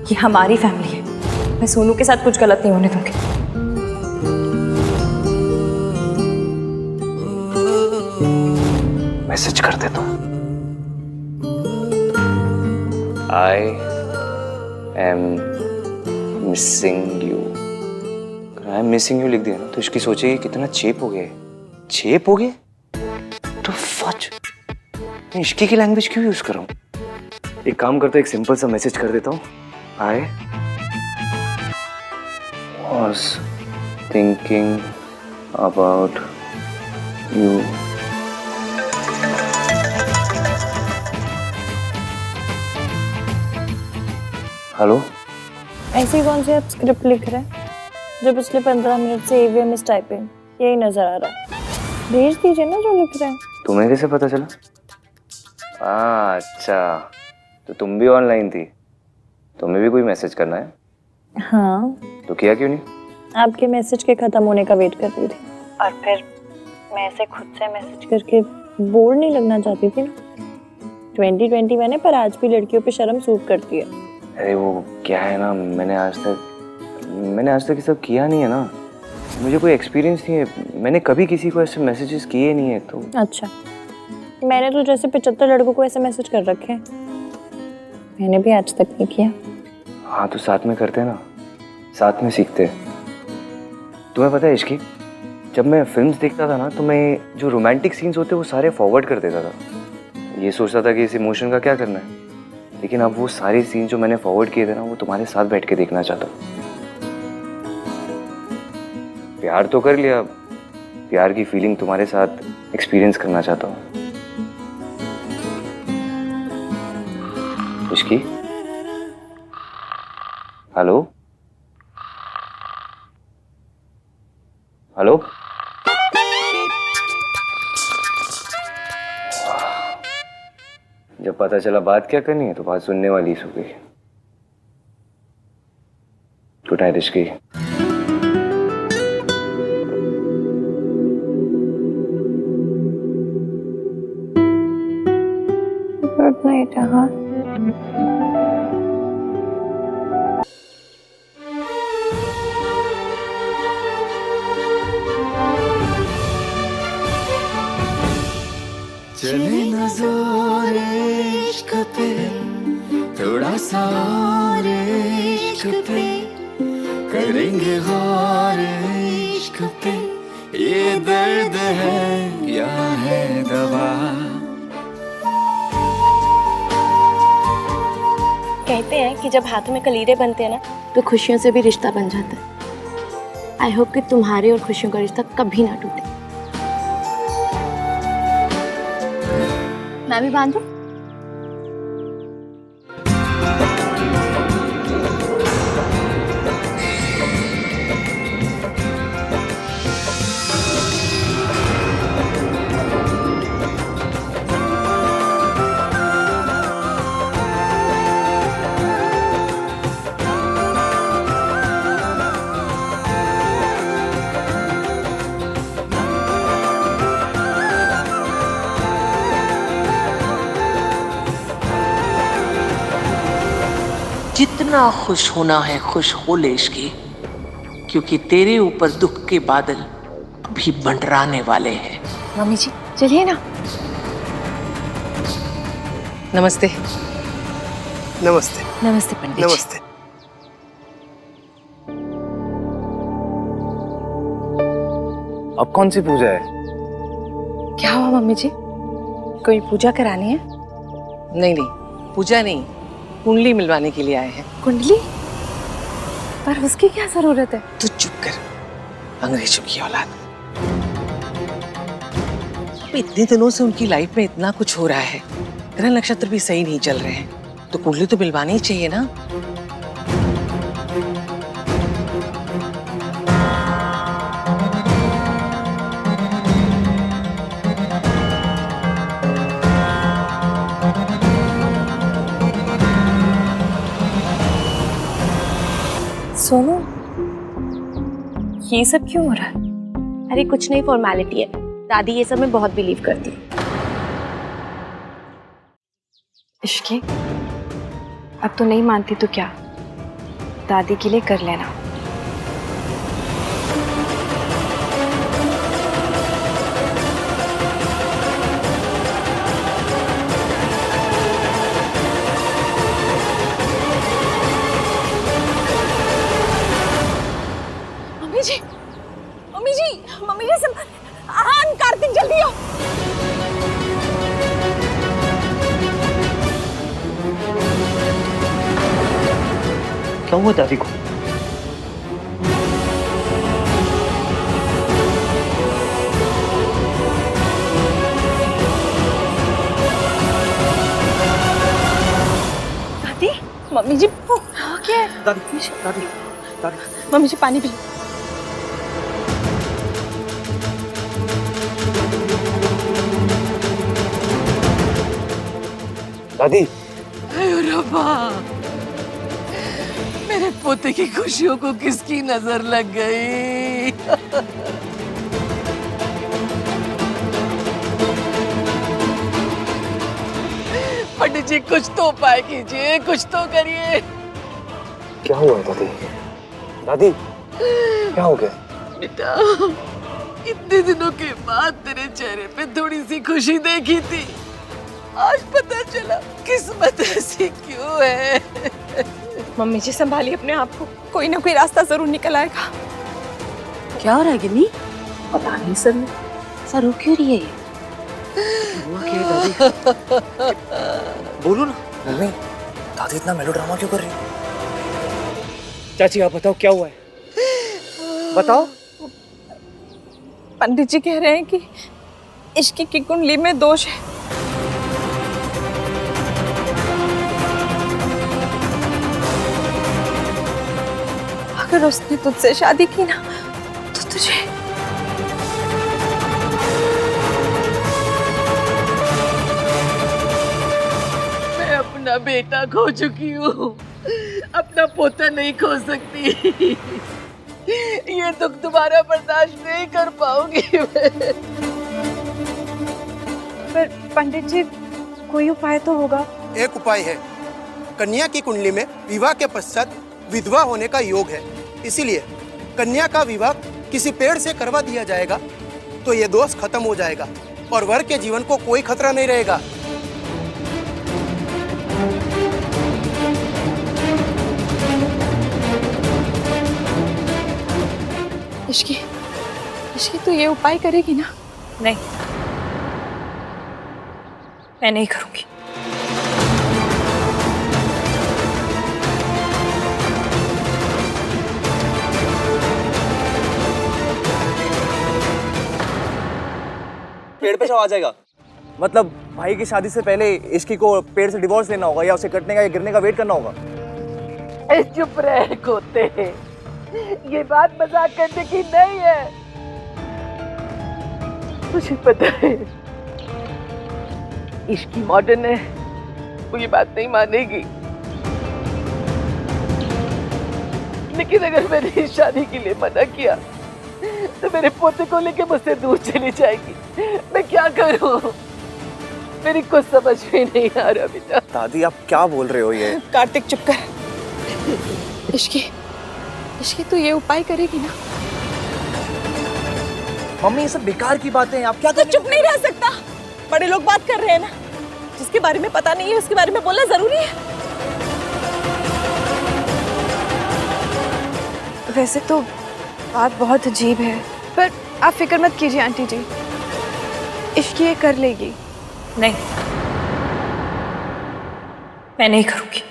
ये हमारी फैमिली है, मैं सोनू के साथ कुछ गलत नहीं होने दूंगी। मैसेज कर दे तो। I am missing you. I am missing you लिख दिया ना तो इसकी सोचेगी कितना चेप हो गया। चेप हो गया तो फच, मैं इश्की की लैंग्वेज क्यों यूज कर रहा हूँ? एक काम करता, एक सिंपल सा मैसेज कर देता हूँ। I was thinking about you. Hello. ऐसी कौन सी आप स्क्रिप्ट लिख रहे हैं जो पिछले 15 मिनट से AVM इज टाइपिंग यही नजर आ रहा है? भेज दीजिए ना जो लिख रहे हैं। तुम्हें कैसे पता चला? अच्छा, तो तुम भी ऑनलाइन थी, तुम्हें भी कोई मैसेज करना है? हाँ। तो किया क्यों नहीं? आपके मैसेज के खत्म होने का वेट कर रही थी, और फिर मैं ऐसे खुद से मैसेज करके बोर नहीं लगना चाहती थी ना। 2020 मैंने, पर आज भी लड़कियों पे शर्म सूट करती है। अरे वो क्या है ना, मैंने आज तक ये सब किया नहीं है ना, मुझे कोई एक्सपीरियंस नहीं है, मैंने कभी किसी को ऐसे मैसेजेस किए नहीं है तो। अच्छा, मैंने तो जैसे 75 लड़कों को ऐसे मैसेज कर रखे हैं, मैंने भी आज तक नहीं किया। हाँ तो साथ में करते हैं ना, साथ में सीखते हैं। तुम्हें पता है इश्की, जब मैं फिल्म्स देखता था ना तो मैं जो रोमांटिक सीन्स होते वो सारे फॉरवर्ड कर देता था, ये सोचता था कि इस इमोशन का क्या करना है, लेकिन अब वो सारे सीन जो मैंने फॉरवर्ड किए थे ना वो तुम्हारे साथ बैठ के देखना चाहता हूँ। प्यार तो कर लिया, प्यार की फीलिंग तुम्हारे साथ एक्सपीरियंस करना चाहता हूँ। इश्की, हेलो हेलो, जब पता चला बात क्या करनी है तो बात सुनने वाली ही गई। Good night Ishki. Good night. हाँ, चले न जोर इश्क पे, थोड़ा सा और इश्क पे, करेंगे गौर इश्क पे, ये दर्द है या है दवा। कहते हैं कि जब हाथों में कलीरे बनते हैं ना तो खुशियों से भी रिश्ता बन जाता है। आई होप कि तुम्हारे और खुशियों का रिश्ता कभी ना टूटे। मैं भी बांधूं? जितना खुश होना है खुश हो ले इश्की, क्योंकि तेरे ऊपर दुख के बादल अभी मंडराने वाले हैं। मम्मी जी चलिए ना। नमस्ते। नमस्ते। नमस्ते पंडित जी। नमस्ते। अब कौन सी पूजा है? क्या हुआ मम्मी जी, कोई पूजा करानी है? नहीं नहीं, पूजा नहीं, कुंडली मिलवाने के लिए आए हैं। कुंडली? पर उसकी क्या जरूरत है? तू चुप कर, अंग्रेजों की औलाद। इतने दिनों से उनकी लाइफ में इतना कुछ हो रहा है, ग्रह नक्षत्र भी सही नहीं चल रहे हैं, तो कुंडली तो मिलवानी ही चाहिए ना। सोनू, ये सब क्यों हो रहा है? अरे कुछ नहीं, फॉर्मेलिटी है। दादी ये सब में बहुत बिलीव करती है। इश्की, अब तो नहीं मानती तो क्या, दादी के लिए कर लेना। मम्मी जी सब आन, कार्तिक जल्दी आओ। क्या हुआ दादी को? दादी, मम्मी जी क्या है? दादी, दादी, दादी। मम्मी जी पानी पी। दादी, रब्बा, मेरे पोते की खुशियों को किसकी नजर लग गई? पंडित जी कुछ तो उपाय कीजिए, कुछ तो करिए। क्या हुआ है दादी? दादी क्या हो गया? बेटा, इतने दिनों के बाद तेरे चेहरे पे थोड़ी सी खुशी देखी थी, आज पता चला किस्मत ऐसी क्यों है। मम्मी जी संभालिए अपने आप को, कोई ना कोई रास्ता जरूर निकल आएगा। क्या हो रहा है गिन्नी? पता नहीं सर, सर रो क्यों रही है ये? हुआ क्या है दादी? बोलो ना। मम्मी, दादी इतना मेलोड्रामा क्यों कर रही है? चाची आप बताओ क्या हुआ है? बताओ। पंडित जी कह रहे हैं कि इश्क की कुंडली में दोष है। अगर उसने तुझसे शादी की ना तो तुझे मैं अपना बेटा खो चुकी हूँ, अपना पोता नहीं खो सकती। ये दुख दोबारा बर्दाश्त नहीं कर पाऊंगी मैं। पर पंडित जी कोई उपाय तो होगा। एक उपाय है, कन्या की कुंडली में विवाह के पश्चात विधवा होने का योग है, इसीलिए कन्या का विवाह किसी पेड़ से करवा दिया जाएगा तो ये दोष खत्म हो जाएगा और वर के जीवन को कोई खतरा नहीं रहेगा। इश्की तो ये उपाय करेगी ना? नहीं, मैं नहीं करूंगी। पेड़ पे आ जाएगा मतलब भाई की शादी से पहले इश्की को पेड़ से डिवोर्स लेना होगा या उसे कटने का या गिरने का वेट करना होगा। चुप रह कोते, ये बात मजाक करने की नहीं है। मुझे पता है इश्की मॉडर्न है, वो ये बात नहीं मानेगी, लेकिन अगर मैंने इस शादी के लिए मना किया तो मेरे पोते को लेके मुझसे दूर चली जाएगी। मैं क्या करूं? मेरी कुछ समझ में नहीं आ रहा बेटा। दादी आप क्या बोल रहे हो ये? कार्तिक चुप कर। इश्की तो ये उपाय करेगी ना? मम्मी ये सब बेकार की बातें हैं, आप क्या तो चुप नहीं रह सकता। बड़े लोग बात कर रहे हैं ना, जिसके बारे में पता नहीं है उसके बारे में बोलना जरूरी है। वैसे तो बात बहुत अजीब है, पर आप फिक्र मत कीजिए आंटी जी, इश्की ये कर लेगी। नहीं, मैं नहीं करूंगी।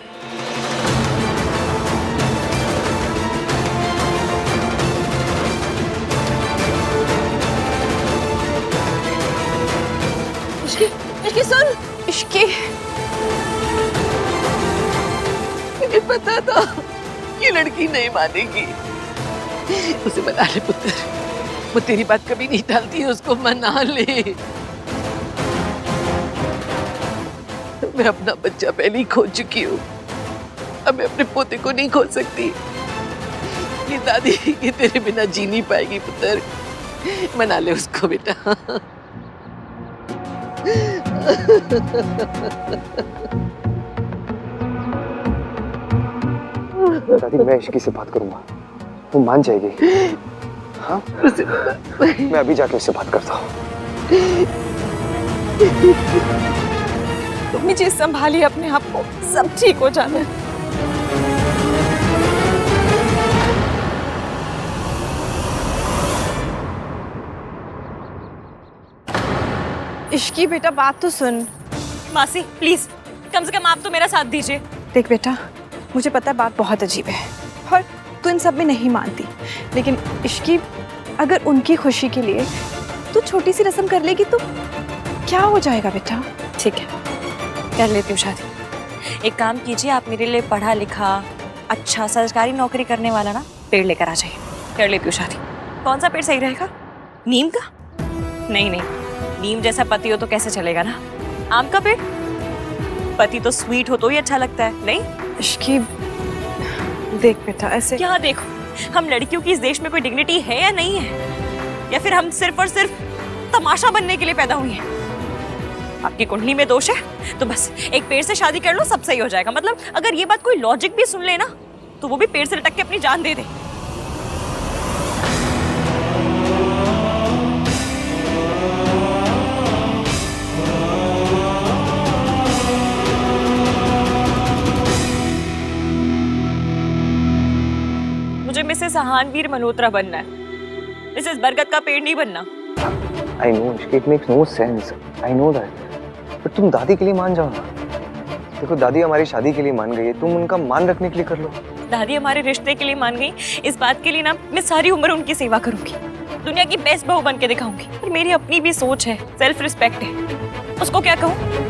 इश्की सुन, इश्की मुझे पता था ये लड़की नहीं मानेगी। उसे मना ले पुत्र, वो तेरी बात कभी नहीं टालती, उसको मना ले। मैं अपना बच्चा पहले ही खो चुकी हूँ, अब मैं अपने पोते को नहीं खो सकती। ये दादी ये तेरे बिना जी नहीं पाएगी पुत्र, मना ले उसको बेटा। दादी मैं इश्की से बात करूंगा, वो मान जाएगी। हाँ मैं अभी जाके उससे बात करता हूँ। मम्मी जी संभालिए अपने आप को, सब ठीक हो जाना है। इश्की बेटा बात तो सुन। मासी प्लीज कम से कम आप तो मेरा साथ दीजिए। देख बेटा, मुझे पता है बात बहुत अजीब है और तू इन सब में नहीं मानती, लेकिन इश्की अगर उनकी खुशी के लिए तू छोटी सी रस्म कर लेगी तो क्या हो जाएगा बेटा? ठीक है, कर लेती हूँ शादी। एक काम कीजिए, आप मेरे लिए पढ़ा लिखा अच्छा सरकारी नौकरी करने वाला ना पेड़ लेकर आ जाइए, कर लेती हूँ शादी। कौन सा पेड़ सही रहेगा? नीम का? नहीं नहीं, नीम जैसा पति हो तो कैसे चलेगा ना। आम का पेड़? पति तो स्वीट हो तो ही अच्छा लगता है। नहीं इश्की देख बेटा, ऐसे क्या देखो, हम लड़कियों की इस देश में कोई डिग्निटी है या नहीं है, या फिर हम सिर्फ और सिर्फ तमाशा बनने के लिए पैदा हुई हैं? आपकी कुंडली में दोष है तो बस एक पेड़ से शादी कर लो, सब सही हो जाएगा। मतलब अगर ये बात कोई लॉजिक भी सुन ले ना तो वो भी पेड़ से लटक के अपनी जान दे दे। मुझे मिसेस आहानवीर मल्होत्रा बनना है, मिसेस बरगद का पेड़ नहीं बनना। I know Ishki, it makes no sense, I know that, but तुम दादी के लिए मान जाओ ना। देखो दादी हमारी शादी के लिए मान गई है, तुम उनका मान रखने के लिए कर लो। दादी हमारे रिश्ते के लिए मान गई, इस बात के लिए ना मैं सारी उम्र उनकी सेवा करूंगी, दुनिया की बेस्ट बहू बन के दिखाऊंगी। पर मेरी अपनी भी सोच है, सेल्फ रिस्पेक्ट है, उसको क्या कहूँ?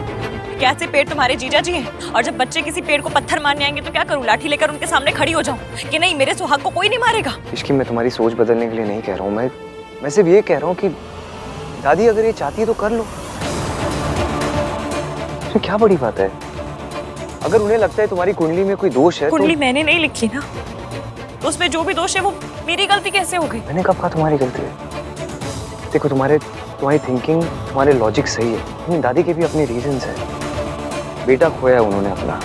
क्या ऐसे पेड़ तुम्हारे जीजा जी हैं? और जब बच्चे किसी पेड़ को पत्थर मारने आएंगे तो क्या करूँ? लाठी लेकर उनके सामने खड़ी हो जाऊँ कि नहीं मेरे सुहाग को कोई नहीं मारेगा? इश्की मैं तुम्हारी सोच बदलने के लिए नहीं कह रहा हूँ, मैं सिर्फ ये कह रहा हूँ कि दादी अगर ये चाहती है तो कर लो, इसमें क्या बड़ी बात है? अगर उन्हें लगता है तुम्हारी कुंडली में कोई दोष है, कुंडली मैंने नहीं लिखी ना, तो उसमें जो भी दोष है वो मेरी गलती कैसे हो गई? मैंने कब कहा तुम्हारी गलती है? देखो तुम्हारी थिंकिंग, तुम्हारे लॉजिक सही है, लेकिन दादी के भी अपने रीजंस हैं। बेटा खोया उन्होंने अपना,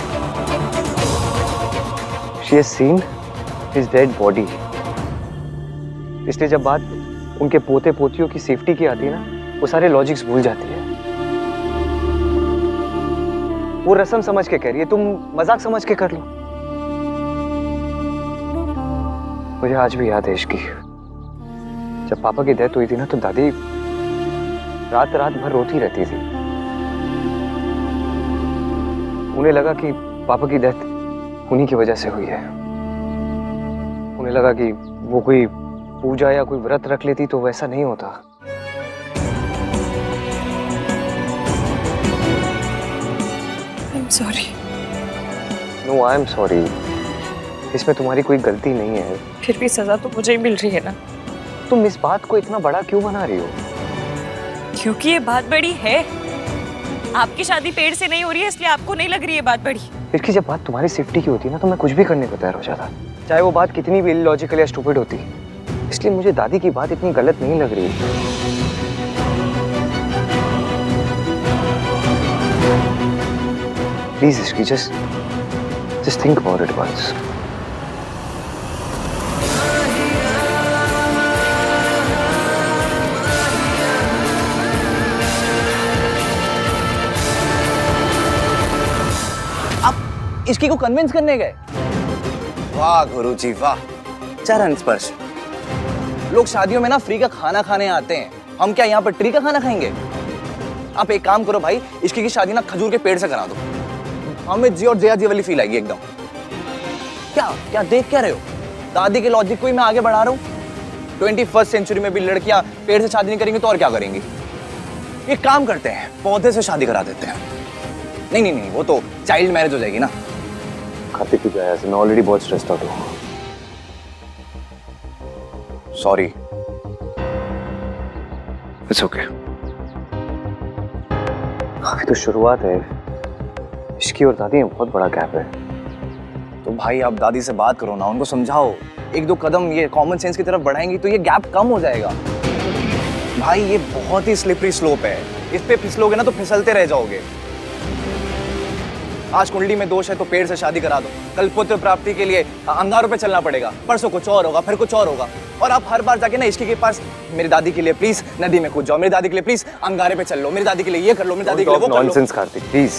she has seen his dead body, इसलिए जब बात उनके पोते पोतियों की सेफ्टी की आती है ना, वो सारे लॉजिक्स भूल जाती है। वो रस्म समझ के कह रही है, तुम मजाक समझ के कर लो। मुझे आज भी याद है इसकी, जब पापा की डेथ हुई थी ना, तो दादी रात रात भर रोती रहती थी। उन्हें लगा कि पापा की डेथ उन्हीं की वजह से हुई है। उन्हें लगा कि वो कोई पूजा या कोई व्रत रख लेती तो वैसा नहीं होता। I'm sorry. No, I'm sorry. इसमें तुम्हारी कोई गलती नहीं है। फिर भी सजा तो मुझे ही मिल रही है ना। तुम इस बात को इतना बड़ा क्यों बना रही हो? क्योंकि ये बात बड़ी है। आपकी शादी पेड़ से नहीं हो रही है, इसलिए आपको नहीं लग रही है बात बड़ी। इसकी जब बात तुम्हारी सेफ्टी की होती है ना, तो मैं कुछ भी करने को तैयार हो जाता, चाहे वो बात कितनी भी इलॉजिकल या स्टूपिड होती। इसलिए मुझे दादी की बात इतनी गलत नहीं लग रही। प्लीज इसकी just think about it once. आप इसकी को कन्विंस करने गए? वाह गुरुजी वाह, चरण स्पर्श। लोग शादियों में ना फ्री का खाना खाने आते हैं, हम क्या यहाँ पर ट्री का खाना खाएंगे? आप एक काम करो भाई, इसकी की शादी ना खजूर के पेड़ से करा दो, हमें जी और जया जी वाली फील आएगी एकदम। क्या क्या देख क्या रहे हो? दादी के लॉजिक को ही मैं आगे बढ़ा रहा हूँ। 21st सेंचुरी में भी लड़कियां पेड़ से शादी नहीं करेंगी तो और क्या करेंगी? ये काम करते हैं, पौधे से शादी करा देते हैं। नहीं नहीं नहीं, वो तो चाइल्ड मैरिज हो जाएगी ना। कार्तिक की वजह से मैं ऑलरेडी बहुत स्ट्रेस्ड आउट हूँ। सॉरी। It's okay. अभी तो शुरुआत है, इसकी और दादी में बहुत बड़ा गैप है। तो भाई आप दादी से बात करो ना, उनको समझाओ, एक दो कदम ये कॉमन सेंस की तरफ बढ़ाएंगी तो ये गैप कम हो जाएगा। भाई ये बहुत ही स्लिपरी स्लोप है, इस पे फिसलोगे ना तो फिसलते रह जाओगे। आज कुंडली में दोष है तो पेड़ से शादी करा दो, कल पुत्र प्राप्ति के लिए अंगारों पे चलना पड़ेगा, परसों कुछ और होगा, फिर कुछ और होगा, और आप हर बार जाके ना इसकी के पास मेरी दादी के लिए प्लीज नदी में कूद जाओ, मेरी दादी के लिए प्लीज अंगारे पे चल लो, मेरी दादी के लिए ये कर लो, मेरी दादी के लिए वो कर लो। नॉनसेंस कार्तिक प्लीज,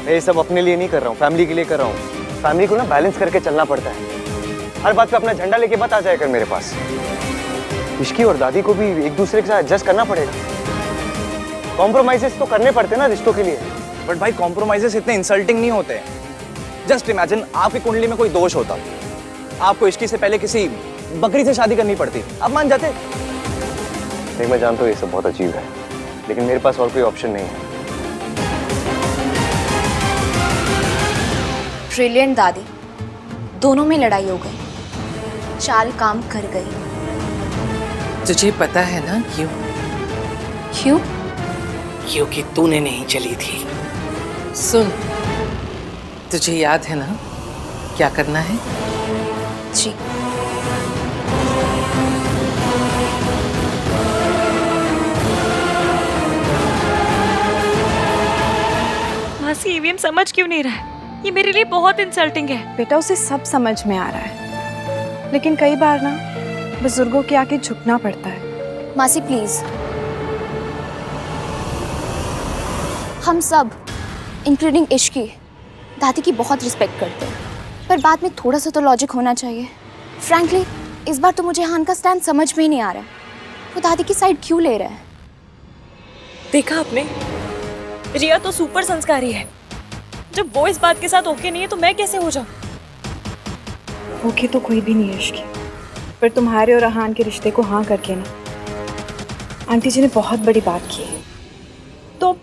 मैं ये सब अपने लिए नहीं कर रहा हूँ, फैमिली के लिए कर रहा हूँ। फैमिली को ना बैलेंस करके चलना पड़ता है, हर बात पे अपना झंडा लेके मत आ जाए कर मेरे पास। इसकी और दादी को भी एक दूसरे के साथ एडजस्ट करना पड़ेगा, कॉम्प्रोमाइजेस तो करने पड़ते हैं ना रिश्तों के लिए। बट भाई कॉम्प्रोमाइजेस इतने इंसल्टिंग नहीं होते। जस्ट इमेजिन आपकी कुंडली में कोई दोष होता, आपको इसकी से पहले किसी बकरी से शादी करनी पड़ती, आप मान जाते? नहीं, मैं जानता हूँ ये सब बहुत अजीब है, लेकिन मेरे पास और कोई ऑप्शन नहीं है। ब्रिलियंट दादी, दोनों में लड़ाई हो गई, चाल काम कर गई। तुझे पता है ना क्यों? क्यों? क्योंकि तूने नहीं चली थी। सुन, तुझे याद है ना क्या करना है? जी। मासी ईवीएम समझ क्यों नहीं रहा है? ये मेरे लिए बहुत इंसल्टिंग है। बेटा उसे सब समझ में आ रहा है, लेकिन कई बार ना बुजुर्गों के आगे झुकना पड़ता है। मासी प्लीज, हम सब इंक्लूडिंग इश्की दादी की बहुत रिस्पेक्ट करते हैं, पर बाद में थोड़ा सा तो लॉजिक होना चाहिए। फ्रैंकली इस बार तो मुझे हान का स्टैंड समझ में ही नहीं आ रहा है। वो दादी की साइड क्यों ले रहा है? देखा आपने, रिया तो सुपर संस्कारी है। जब वो इस बात के साथ ओके नहीं है तो मैं कैसे हो जाऊं? ओके तो कोई भी नहीं है इश्की, पर तुम्हारे और अहान के रिश्ते को हाँ करके ना आंटी जी ने बहुत बड़ी बात की है। तो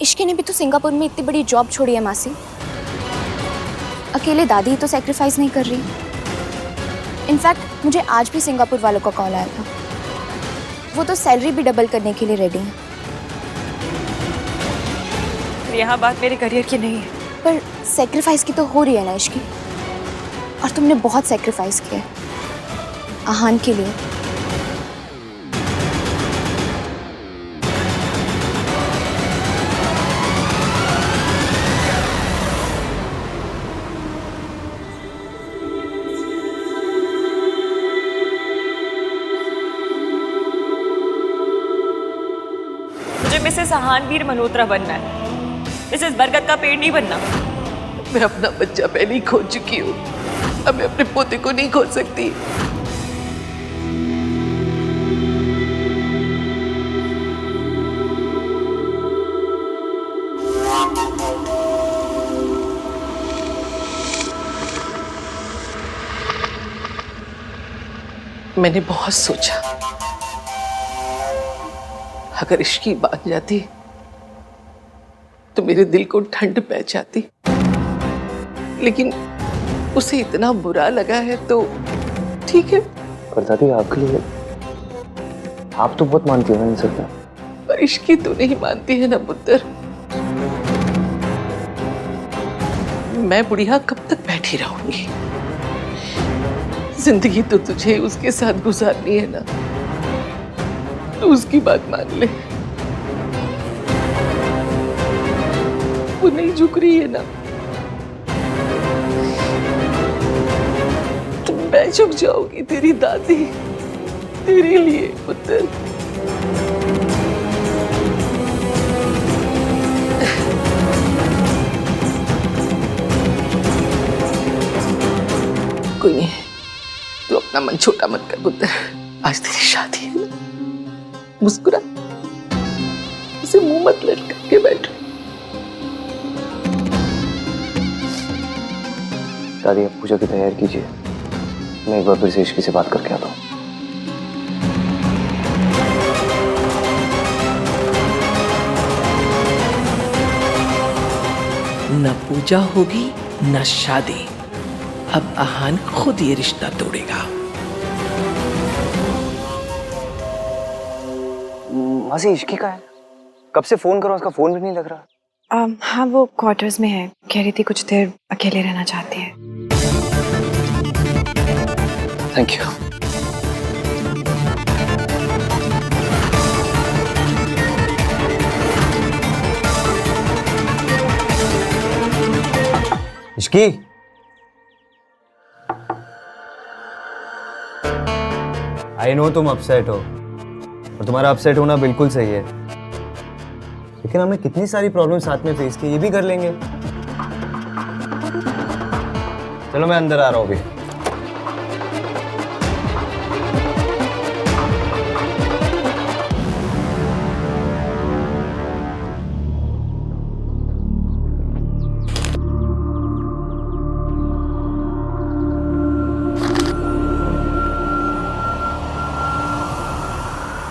इश्की ने भी तो सिंगापुर में इतनी बड़ी जॉब छोड़ी है मासी। अकेले दादी तो सैक्रिफाइस नहीं कर रही। इनफैक्ट मुझे आज भी सिंगापुर वालों का कॉल आया था, वो तो सैलरी भी डबल करने के लिए रेडी हैं। यहाँ बात मेरे करियर की नहीं है, पर सैक्रिफाइस की तो हो रही है ना इश्की, और तुमने बहुत सैक्रिफाइस किया है अहान के लिए। मुझे मिसेस अहानवीर मल्होत्रा बनना है, मिसेस बरगद का पेड़ नहीं बनना। मैं अपना बच्चा पहले ही खो चुकी हूँ, अब मैं अपने पोते को नहीं खो सकती। मैंने बहुत सोचा, अगर इश्की बात जाती तो मेरे दिल को ठंड पै जाती, लेकिन उसे इतना बुरा लगा है तो ठीक है। पर दादी आपके लिए आप तो बहुत मानती हो ना इन सब में। पर इश्की तो नहीं मानती है ना पुत्र। मैं बुढ़िया कब तक बैठी रहूंगी? जिंदगी तो तुझे उसके साथ गुजारनी है ना, तो उसकी बात मान ले। वो नहीं झुक रही है ना, तो मैं झुक जाऊंगी तेरी दादी, तेरे लिए पुत्र। कोई नहीं, तू अपना मन छोटा मत कर पुत्र। आज तेरी शादी है ना, मुस्कुरा, उसे मुंह मत लटका के बैठो। दादी आप पूजा की तैयारी कीजिए, मैं एक बार फिर से इश्की से बात करके आता हूँ। न पूजा होगी न शादी, अब अहान खुद ये रिश्ता तोड़ेगा। मासी इश्की का है, कब से फोन करो उसका फोन भी नहीं लग रहा। हाँ वो क्वार्टर्स में है, कह रही थी कुछ देर अकेले रहना चाहती है। Thank you. Ishki, I know तुम अपसेट हो, और तुम्हारा अपसेट होना बिल्कुल सही है, लेकिन हमने कितनी सारी प्रॉब्लम साथ में फेस की, ये भी कर लेंगे। चलो मैं अंदर आ रहा हूँ अभी।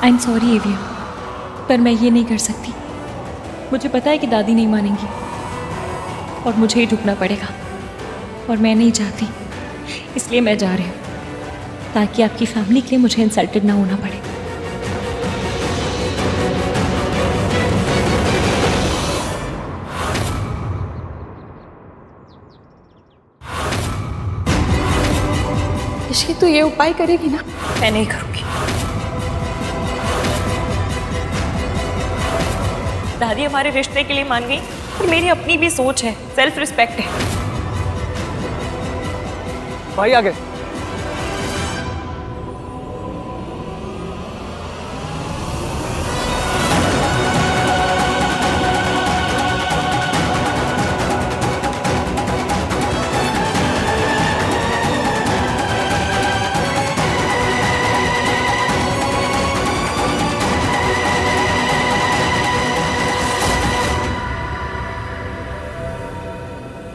आई एम सॉरी एवियम, पर मैं ये नहीं कर सकती। मुझे पता है कि दादी नहीं मानेंगी और मुझे ही झुकना पड़ेगा, और मैं नहीं चाहती, इसलिए मैं जा रही हूँ ताकि आपकी फैमिली के लिए मुझे इंसल्टेड ना होना पड़े। इश्की तो ये उपाय करेगी ना? मैं नहीं करूँगी। दादी हमारे रिश्ते के लिए मान गई, पर मेरी अपनी भी सोच है, सेल्फ रिस्पेक्ट है। भाई आ गए।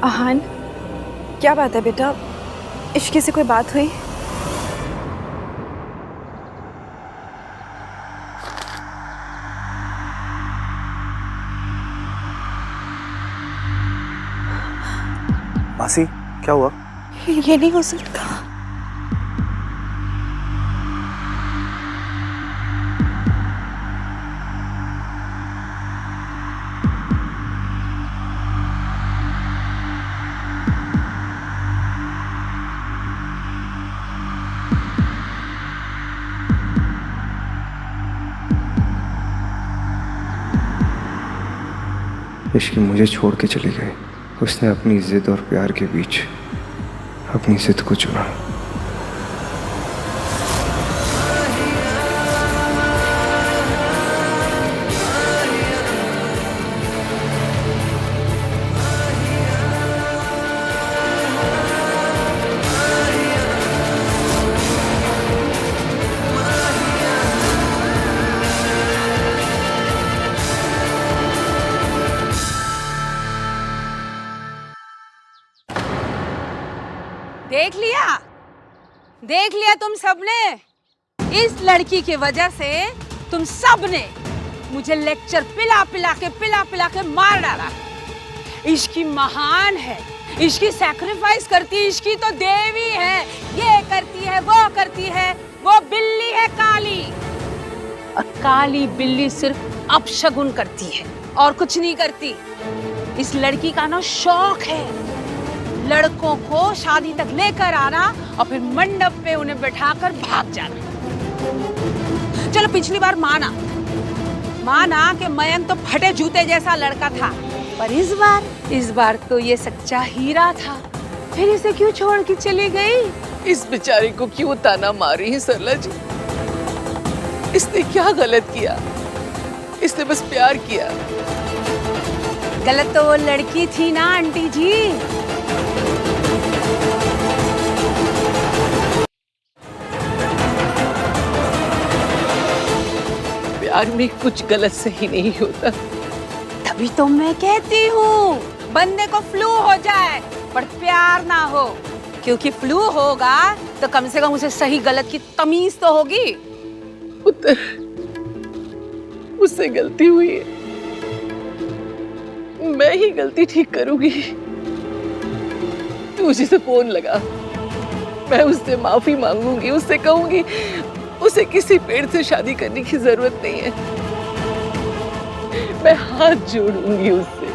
आहान, क्या बात है बेटा? इश्की से कोई बात हुई? मासी क्या हुआ? ये नहीं हो सकता। इश्की मुझे छोड़ के चली गई। उसने अपनी जिद और प्यार के बीच अपनी जिद को चुना। देख लिया तुम सबने। इस लड़की की वजह से तुम सबने मुझे लेक्चर पिला पिला के मार डाला। इश्की महान है, इश्की सैक्रिफाइस करती है, इश्की तो देवी है। ये करती है, वो बिल्ली है काली। और काली बिल्ली सिर्फ अपशगुन करती है और कुछ नहीं करती। इस लड़की का ना शौक है लड़कों को शादी तक लेकर आना और फिर मंडप पे उन्हें बैठाकर भाग जाना। चलो पिछली बार माना कि मयंक तो फटे जूते जैसा लड़का था, पर इस बार तो ये सच्चा हीरा था। फिर इसे क्यों छोड़ के चली गई? इस बेचारे को क्यों ताना मारी है सरला जी? इसने क्या गलत किया? इसने बस प्यार किया। गलत तो वो लड़की थी ना आंटी जी। प्यार में कुछ गलत सही नहीं होता। तभी तो मैं कहती हूँ बंदे को फ्लू हो जाए पर प्यार ना हो, क्योंकि फ्लू होगा तो कम से कम उसे सही गलत की तमीज तो होगी। पुत्र, मुझसे गलती हुई है, मैं ही गलती ठीक करूंगी। तू उसी से फोन लगा, मैं उससे माफी मांगूंगी, उससे कहूंगी उसे किसी पेड़ से शादी करने की जरूरत नहीं है। मैं हाथ जोड़ूंगी उससे,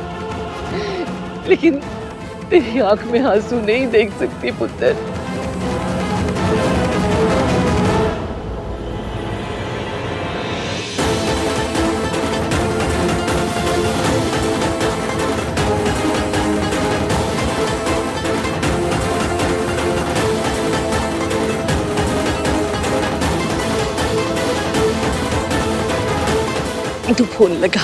लेकिन तेरी आंख में आंसू नहीं देख सकती पुत्र। तू फोन लगा।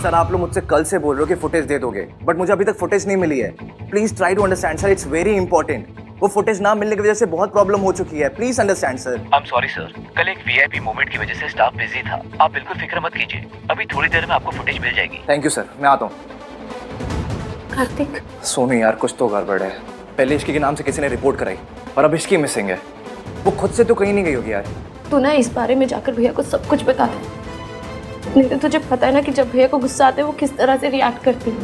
सर आप लोग मुझसे कल से बोल रहे हो कि फुटेज दे दोगे, बट मुझे अभी तक फुटेज नहीं मिली है। Please try to understand sir, it's very important. वो फुटेज ना मिलने की वजह से बहुत प्रॉब्लम हो चुकी है। Please understand sir. I am sorry sir, कल एक वीआईपी मोमेंट की वजह से स्टाफ बिजी था। आप बिल्कुल फिक्र मत कीजिए, अभी थोड़ी देर में आपको फुटेज मिल जाएगी। थैंक यू सर, मैं आता हूँ। कार्तिक, सोनू यार कुछ तो गड़बड़ है। पहले इश्की के नाम से किसी ने रिपोर्ट कराई और अब इश्की मिसिंग है। वो खुद से तो कहीं नहीं गई होगी यार। तू ना इस बारे में जाकर भैया को सब कुछ बता दे, नहीं तो तुझे पता है ना कि जब भैया को गुस्सा आते है वो किस तरह से रिएक्ट करती है।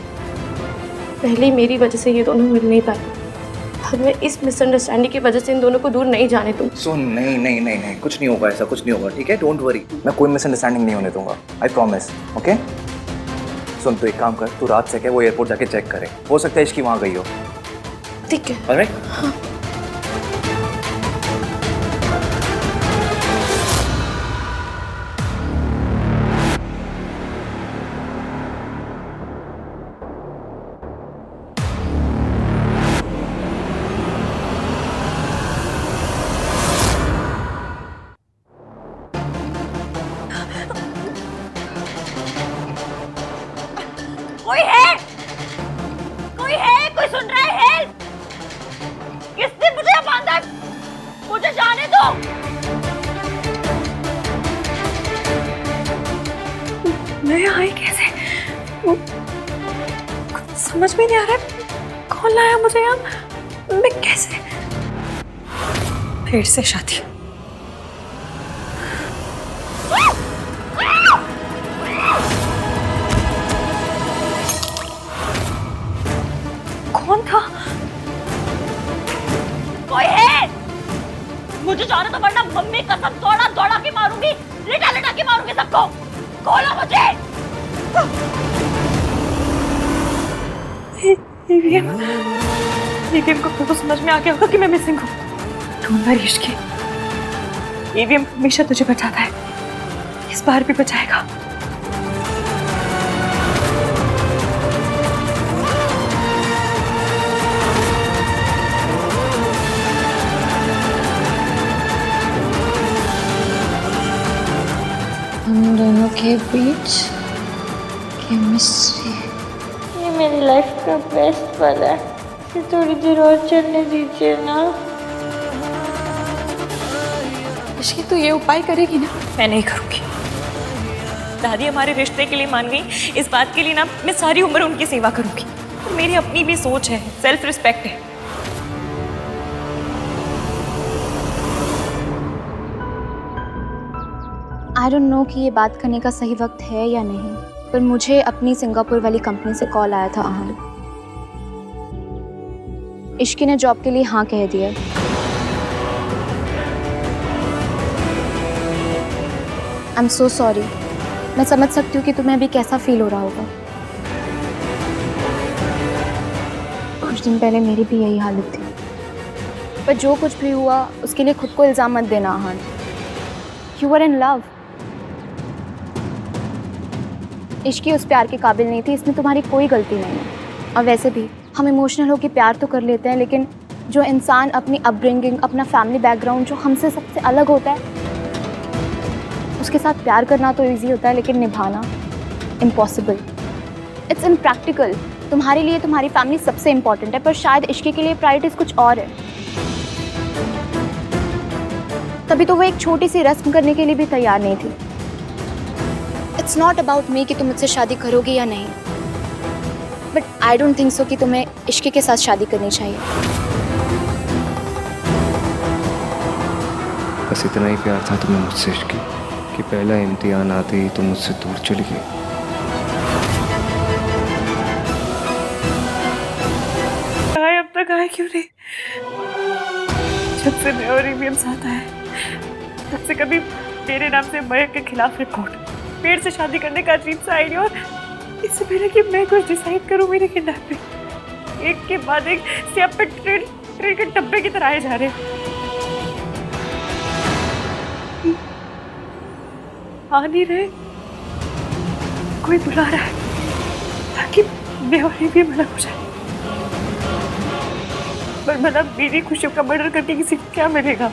पहले ही मेरी वजह से ये दोनों मिल नहीं पाए, अब मैं इस मिसअंडरस्टैंडिंग की वजह से इन दोनों को दूर नहीं जाने दूँ। सुन, नहीं नहीं नहीं नहीं, कुछ नहीं होगा, ऐसा कुछ नहीं होगा, ठीक है? डोंट वरी, मैं कोई मिसअंडरस्टैंडिंग नहीं होने दूंगा, आई प्रॉमिस। ओके सुन, तू एक काम कर, तू रात से क्या वो एयरपोर्ट जाके चेक करे, हो सकता है इसकी वहां गई हो। ठीक है। ऑलराइट? हाँ। कोई है? कोई है? कोई सुन रहा है? हेल्प! किसने मुझे बांधा? मुझे जाने दो। मैं आई कैसे? कुछ समझ में नहीं आ रहा है। कौन लाया मुझे यहाँ? मैं कैसे? फिर से शादी। कौन था? कोई है? मुझे जाने तो, वरना मम्मी कसम दौड़ा दौड़ा के मारूंगी, लिटा लिटा के मारूंगी सबको। खोलो मुझे। ईवीएम को तो समझ में आ गया होगा कि मैं मिसिंग हूँ। ढूंढ रही इश्की। ईवीएम हमेशा तुझे बचाता है, इस बार भी बचाएगा। हम दोनों के बीच केमिस्ट्री, ये मेरी लाइफ का बेस्ट पल है। इसे थोड़ी देर और चलने दीजिए ना। इश्की, तू ये उपाय करेगी ना? मैं नहीं करूंगी। दादी हमारे रिश्ते के लिए मान गई, इस बात के लिए ना मैं सारी उम्र उनकी सेवा करूंगी। तो मेरी अपनी भी सोच है, सेल्फ रिस्पेक्ट है। आई डोंट नो कि ये बात करने का सही वक्त है या नहीं, पर मुझे अपनी सिंगापुर वाली कंपनी से कॉल आया था आहान। इश्की ने जॉब के लिए हाँ कह दिया। आई एम सो सॉरी। मैं समझ सकती हूँ कि तुम्हें अभी कैसा फील हो रहा होगा। कुछ दिन पहले मेरी भी यही हालत थी, पर जो कुछ भी हुआ उसके लिए खुद को इल्ज़ाम मत देना Aahan. You were in love. इश्की उस प्यार के काबिल नहीं थी, इसमें तुम्हारी कोई गलती नहीं है। और वैसे भी हम इमोशनल होकर प्यार तो कर लेते हैं, लेकिन जो इंसान अपनी अपब्रिंगिंग, अपना फैमिली बैकग्राउंड जो हमसे सबसे अलग होता है, उसके साथ प्यार करना तो इजी होता है, लेकिन निभाना इम्पॉसिबल। It's impractical. तुम्हारे लिए तुम्हारी फैमिली सबसे इम्पॉर्टेंट है, पर शायद इश्की के लिए प्रायोरिटीज कुछ और है। तभी तो वो एक छोटी सी रस्म करने के लिए भी तैयार नहीं थी। इट्स नॉट अबाउट मी कि तुम मुझसे शादी करोगी या नहीं, but I don't think so कि तुम्हें इश्की के साथ शादी करनी चाहिए। बस इतना ही प्यार था तुम्हें मुझसे इश्की, कि पहला इम्तिहान आते ही तुम मुझसे दूर चली गई। अब तक आए क्यों नहीं? जब से मैं और ईवीएम साथ आए, तब से कभी मेरे नाम से मयंक के खिलाफ रिपोर्ट, पेड़ से शादी करने का अजीब सा आइडिया, और इससे पहले कि मैं कुछ डिसाइड करूं, मेरे किडनैपिंग एक के बाद एक सियाप पे ट्रेन के डब्बे की तरह आए जा रहे हैं। आ नहीं रहे, कोई बुला रहा है ताकि मैं और ईवीएम अलग हो जाए। पर मतलब मेरी खुशियों का मर्डर करके किसी को क्या मिलेगा?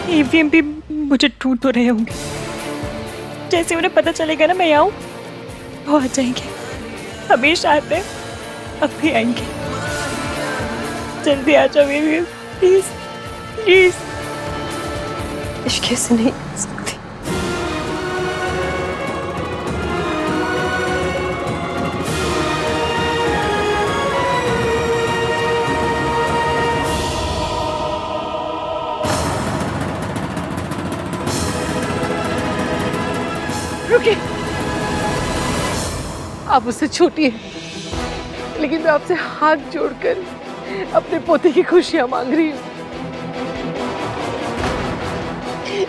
ईवीएम भी मुझे ढूंढ तो रहे होंगे। जैसे उन्हें पता चलेगा ना मैं आऊं, वो आ जाएंगे। हमेशा आते हैं, अब भी आएंगे। जल्दी आ जाओ ईवीएम, प्लीज प्लीज। इश्क से नहीं कर सकती। रुकिए, आप मुझसे छोटी हैं, लेकिन मैं आपसे हाथ जोड़कर अपने पोते की खुशियां मांग रही हूँ।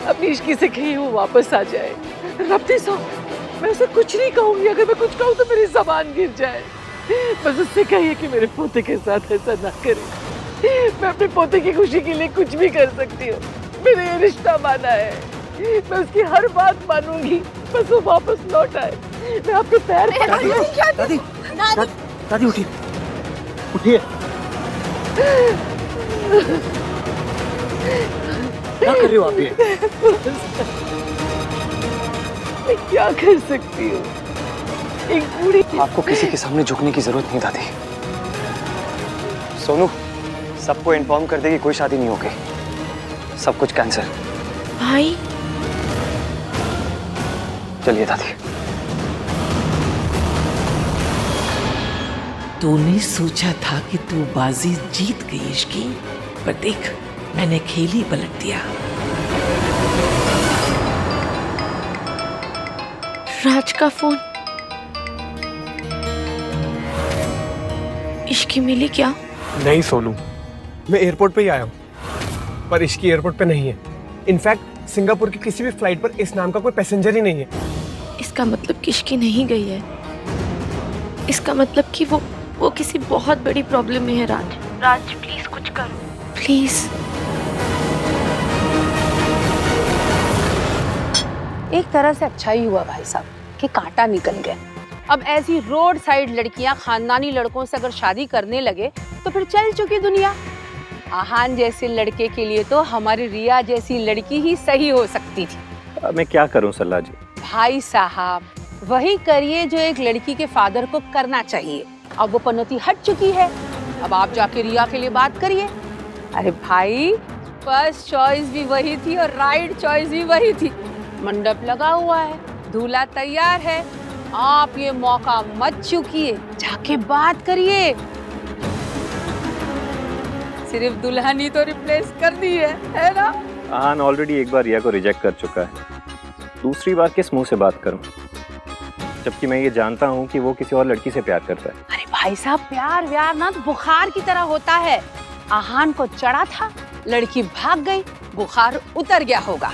अपनी इश्की से कहीं वो वापस आ जाए। रब्ती सो, मैं उसे कुछ नहीं कहूंगी। अगर मैं कुछ कहूँ तो मेरी जबान गिर जाए। बस उससे कहिए कि मेरे पोते के साथ ऐसा ना करे। मैं अपने पोते की खुशी के लिए कुछ भी कर सकती हूँ। मैंने ये रिश्ता माना है, मैं उसकी हर बात मानूंगी, बस वो वापस लौट आए। मैं आपके पैर दादी दादी दादी उठिए उठिए। क्या कर रही हो आप ये? मैं क्या कर सकती हूँ? एक बूढ़ी। आपको किसी के सामने झुकने की जरूरत नहीं दादी। सोनू सबको इन्फॉर्म कर दे कि कोई शादी नहीं होगी, सब कुछ कैंसिल। भाई चलिए दादी। तूने सोचा था कि तू बाजी जीत गई इश्की, पर देख मैंने खेल ही पलट दिया। राज का फोन। इश्की मिली क्या? नहीं सोनू, मैं एयरपोर्ट पे ही आया हूँ, पर इश्की एयरपोर्ट पे नहीं है। इनफैक्ट सिंगापुर की किसी भी फ्लाइट पर इस नाम का कोई पैसेंजर ही नहीं है। इसका मतलब कि इश्की नहीं गई है। इसका मतलब कि वो किसी बहुत बड़ी प्रॉब्लम में है। राज प्लीज कुछ करो प्लीज। एक तरह से अच्छा ही हुआ भाई साहब कि कांटा निकल गया। अब ऐसी रोड साइड लड़कियां खानदानी लड़कों से अगर शादी करने लगे तो फिर चल चुकी दुनिया। आहान जैसे लड़के के लिए तो हमारी रिया जैसी लड़की ही सही हो सकती थी। मैं क्या करूं सल्ला जी? भाई साहब वही करिए जो एक लड़की के फादर को करना चाहिए। अब वो पनौती हट चुकी है, अब आप जाके रिया के लिए बात करिए। अरे भाई फर्स्ट चॉइस भी वही थी और राइट चॉइस भी वही थी। मंडप लगा हुआ है, दूल्हा तैयार है, आप ये मौका मत चूकिए, जाके बात करिए। सिर्फ दुल्हन ही तो रिप्लेस कर दी है ना? आहान ऑलरेडी एक बार रिया को रिजेक्ट कर चुका है, दूसरी बार किस मुंह से बात करूं, जबकि मैं ये जानता हूं कि वो किसी और लड़की से प्यार करता है। अरे भाई साहब प्यार व्यार ना तो बुखार की तरह होता है। आहान को चढ़ा था, लड़की भाग गई, बुखार उतर गया होगा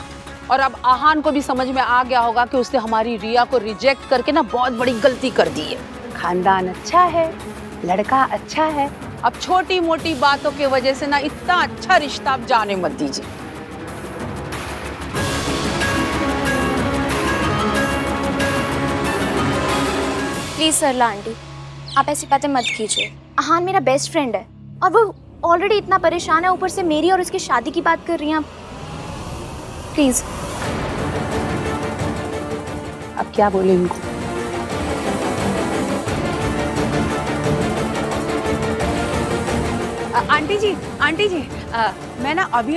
और अब आहान को भी समझ में आ गया होगा कि उसने हमारी रिया को रिजेक्ट करके ना बहुत बड़ी गलती कर दी है। खानदान अच्छा है, लड़का अच्छा है, अब छोटी मोटी बातों की वजह से ना इतना अच्छा रिश्ता आप जाने मत दीजिए। प्लीज सरला आंटी, आप ऐसी बातें मत कीजिए। आहान मेरा बेस्ट फ्रेंड है और वो ऑलरेडी इतना परेशान है, ऊपर से मेरी और उसकी शादी की बात कर रही हैं आप। प्लीज। अब क्या बोले इनको? आंटी जी मैं ना अभी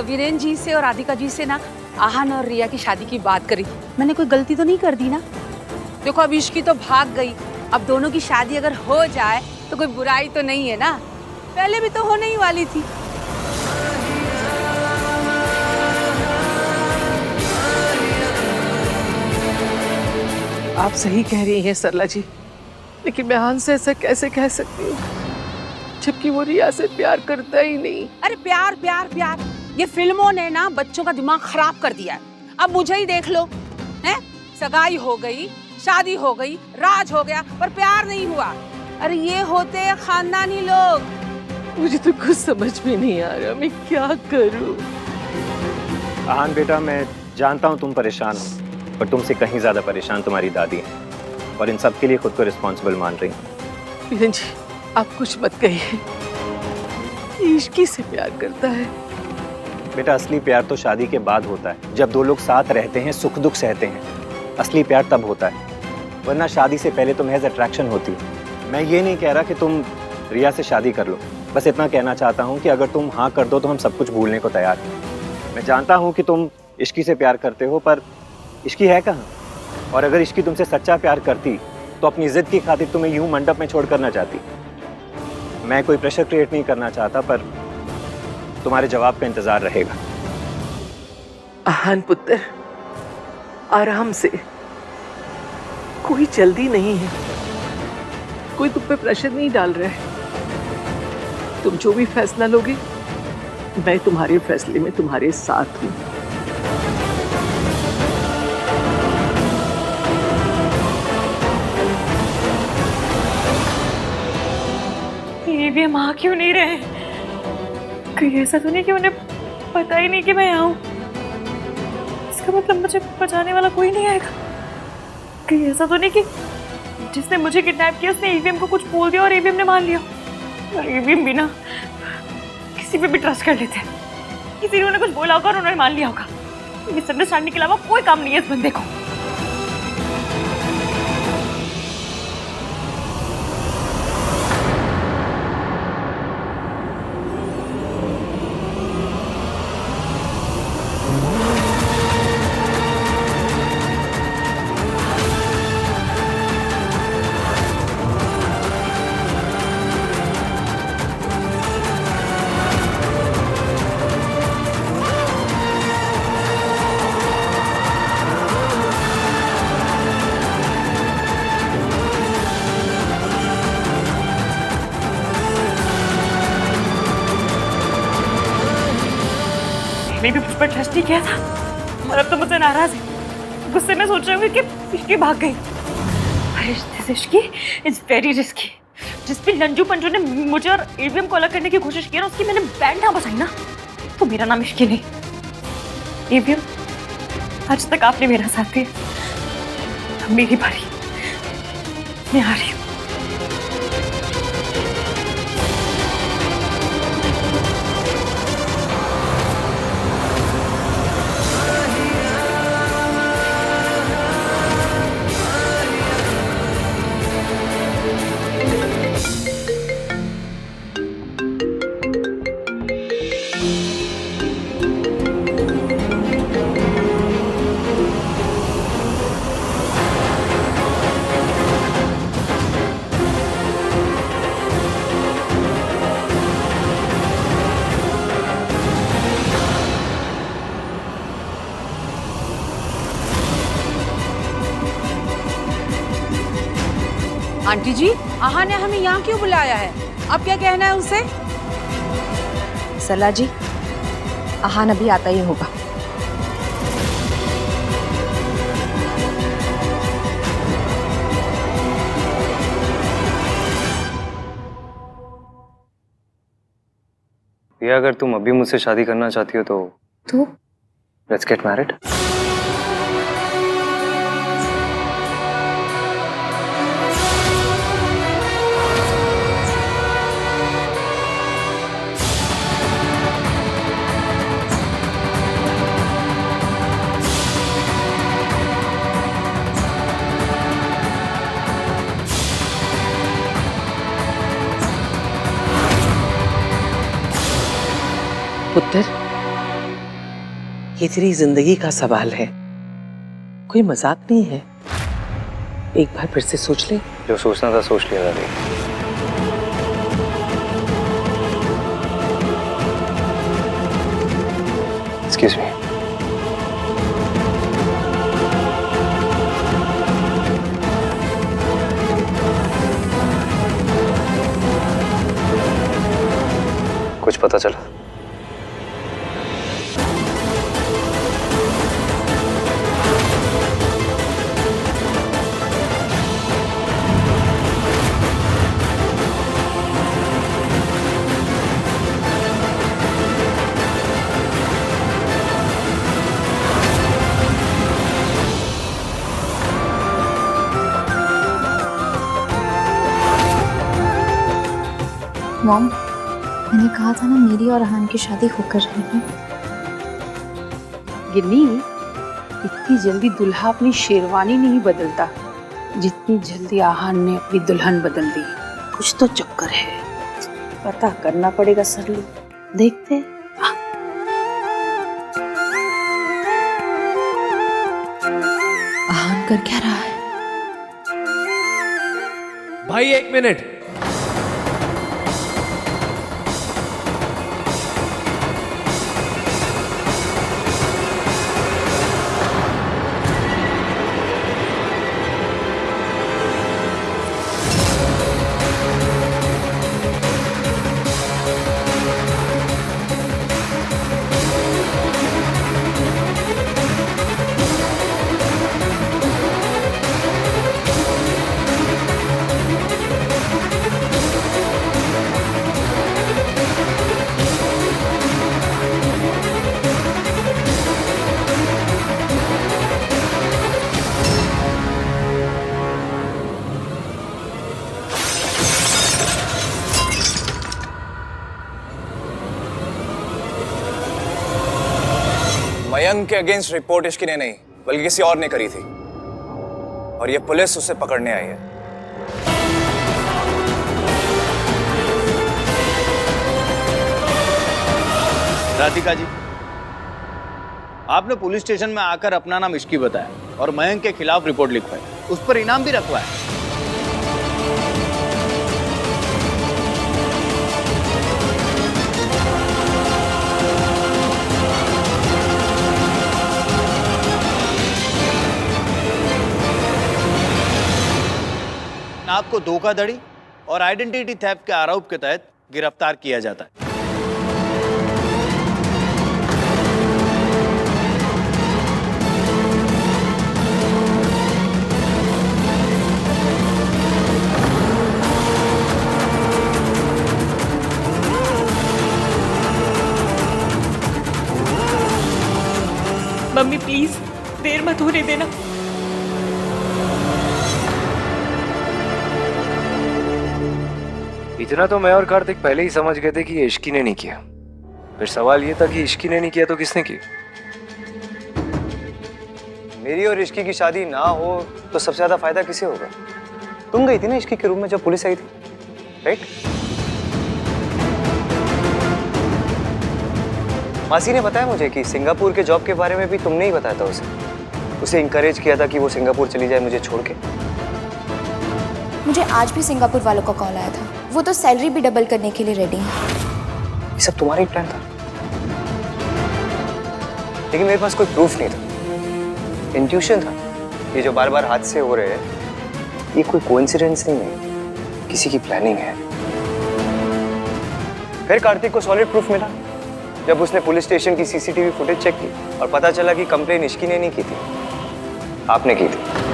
वीरेन जी से और राधिका जी से ना आहान और रिया की शादी की बात करी। मैंने कोई गलती तो नहीं कर दी ना? देखो अब इश्की तो भाग गई, अब दोनों की शादी अगर हो जाए तो कोई बुराई तो नहीं है ना? पहले भी तो होने ही वाली थी। आप सही कह रही हैं सरला जी, लेकिन मैं आहान से ऐसा कैसे कह सकती हूँ जबकि वो रिया से प्यार करता ही नहीं। अरे प्यार प्यार प्यार, ये फिल्मों ने ना बच्चों का दिमाग खराब कर दिया है। अब मुझे ही देख लो, हैं? सगाई हो गई, शादी हो गई, राज हो गया, पर प्यार नहीं हुआ। अरे ये होते हैं खानदानी लोग। मुझे तो कुछ समझ में नहीं आ रहा, मैं क्या करूं? आहान बेटा, मैं जानता हूँ तुम परेशान हो, पर तुमसे कहीं ज्यादा परेशान तुम्हारी दादी है और इन सब के लिए खुद को रिस्पॉन्सिबल मान रही हूँ। वीरेन जी आप कुछ मत कहिए, इश्की से प्यार करता है। बेटा असली प्यार तो शादी के बाद होता है, जब दो लोग साथ रहते हैं, सुख दुख सहते हैं। असली प्यार तब होता है, वरना शादी से पहले तो महज अट्रैक्शन होती है। मैं ये नहीं कह रहा कि तुम रिया से शादी कर लो, बस इतना कहना चाहता हूँ कि अगर तुम हाँ कर दो तो हम सब कुछ भूलने को तैयार हैं। मैं जानता हूँ कि तुम इश्की से प्यार करते हो, पर इश्की है कहाँ? और अगर इश्की तुमसे सच्चा प्यार करती तो अपनी जिद की खातिर तुम्हें यूं मंडप में छोड़ कर ना जाती। मैं कोई प्रेशर क्रिएट नहीं करना चाहता, पर तुम्हारे जवाब का इंतजार रहेगा। आहान पुत्र, आराम से, कोई जल्दी नहीं है, कोई तुम पे प्रेशर नहीं डाल रहा है। तुम जो भी फैसला लोगे मैं तुम्हारे फैसले में तुम्हारे साथ हूं। आ क्यों नहीं रहे? कहीं ऐसा तो नहीं कि उन्हें पता ही नहीं कि मैं यहाँ हूँ? इसका मतलब मुझे बचाने वाला कोई नहीं आएगा? कहीं ऐसा तो नहीं कि जिसने मुझे किडनैप किया उसने ईवीएम को कुछ बोल दिया और ईवीएम ने मान लिया? और ईवीएम भी ना किसी पे भी ट्रस्ट कर लेते हैं। किसी ने उन्हें कुछ बोला होगा और उन्होंने मान लिया होगा। मिसअंडरस्टैंडिंग के अलावा कोई काम नहीं है इस बंदे को। मैं भी मुझ पर ट्रस्ट नहीं किया था और अब तो मुझसे नाराज है। गुस्से में सोच रही हूँ कि इश्की भाग गई। Ishki is very risky. जिस भी लंजू पंजू ने मुझे और ईवीएम को अलग करने की कोशिश की ना, उसकी मैंने बैंड ना बजाई ना, तो मेरा नाम इश्की नहीं। ईवीएम, आज तक आपने मेरा साथ दिया, मेरी बारी, मैं आ रही हूँ। आंटी जी, आहा ने हमें यहाँ क्यों बुलाया है? अब क्या कहना है उसे? सला जी, आहान अभी आता ही होगा। या अगर तुम अभी मुझसे शादी करना चाहती हो तो लेट्स गेट मैरिड। पुत्र, ये तेरी जिंदगी का सवाल है, कोई मजाक नहीं है। एक बार फिर से सोच ले। जो सोचना था सोच लिया दादी। Excuse me. कुछ पता चला? मॉम, मैंने कहा था ना मेरी और आहान की शादी होकर रहेगी। गिन्नी, इतनी जल्दी दुल्हा अपनी शेरवानी नहीं बदलता जितनी जल्दी आहान ने अपनी दुल्हन बदल दी। कुछ तो चक्कर है, पता करना पड़ेगा सरलू। देखते हैं। आहान कर क्या रहा है? भाई 1 मिनट। मयंक के अगेंस्ट रिपोर्ट इश्की ने नहीं बल्कि किसी और ने करी थी, और ये पुलिस उसे पकड़ने आई है। राधिका जी, आपने पुलिस स्टेशन में आकर अपना नाम इश्की बताया और मयंक के खिलाफ रिपोर्ट लिखवाई, उस पर इनाम भी रखवाया। आपको धोखाधड़ी और आइडेंटिटी थेफ्ट के आरोप के तहत गिरफ्तार किया जाता है। मम्मी प्लीज देर मत होने देना। इतना तो मैं और कार्तिक पहले ही समझ गए थे कि ये इश्की ने नहीं किया। फिर सवाल ये था कि इश्की ने नहीं किया तो किसने की? मेरी और इश्की की शादी ना हो तो सबसे ज्यादा फायदा किसे होगा? तुम गई थी ना इश्की के रूम में जब पुलिस आई थी, राइट? मासी ने बताया मुझे कि सिंगापुर के जॉब के बारे में भी तुमने ही बताया था उसे इंकरेज किया था कि वो सिंगापुर चली जाए मुझे छोड़ के। मुझे आज भी सिंगापुर वालों का कॉल आया था, वो तो सैलरी भी डबल करने के लिए रेडी है। ये सब तुम्हारा ही प्लान था, लेकिन मेरे पास कोई प्रूफ नहीं था, इंट्यूशन था। ये जो बार बार हादसे हो रहे हैं ये कोई कोइंसिडेंस नहीं है, किसी की प्लानिंग है। फिर कार्तिक को सॉलिड प्रूफ मिला जब उसने पुलिस स्टेशन की सीसीटीवी फुटेज चेक की और पता चला कि कंप्लेन इश्की ने नहीं की थी, आपने की थी।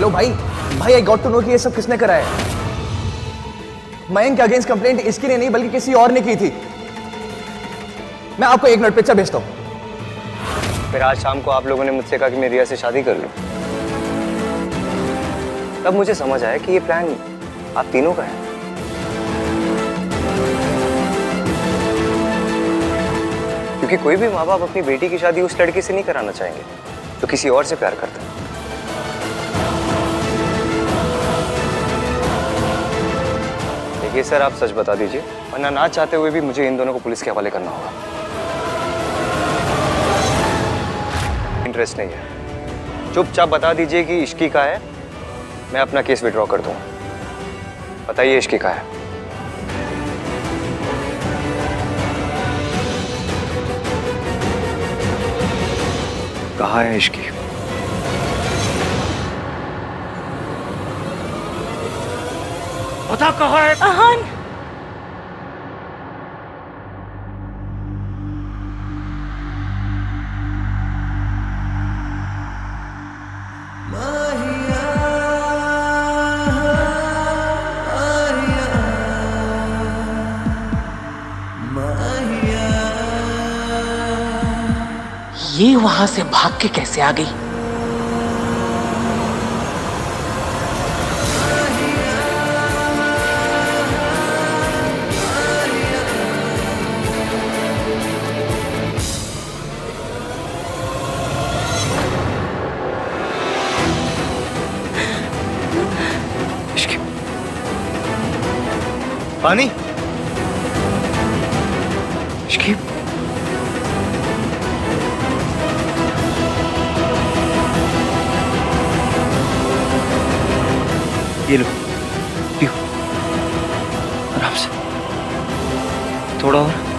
लो भाई आई गॉट टू नो कि ये सब किसने करा है। मयंक के अगेंस्ट कंप्लेंट इश्की ने नहीं बल्कि किसी और ने की थी। मैं आपको 1 मिनट पिक्चर भेजता हूं। फिर आज शाम को आप लोगों ने मुझसे कहा कि मैं रिया से शादी कर लूं, तब मुझे समझ आया कि ये प्लान आप तीनों का है। क्योंकि कोई भी माँ बाप अपनी बेटी की शादी उस लड़के से नहीं कराना चाहेंगे जो किसी और से प्यार करता है। देखिए सर, आप सच बता दीजिए, वरना ना चाहते हुए भी मुझे इन दोनों को पुलिस के हवाले करना होगा। इंटरेस्ट नहीं है, चुपचाप बता दीजिए कि इश्की का है, मैं अपना केस विड्रॉ कर दूंगा। बताइए इश्की का है। कहाँ है इश्की? पता कहाँ है? आहान, ये वहां से भाग के कैसे आ गई? पानी? इश्की? ये लो, पियो आराम से, थोड़ा और।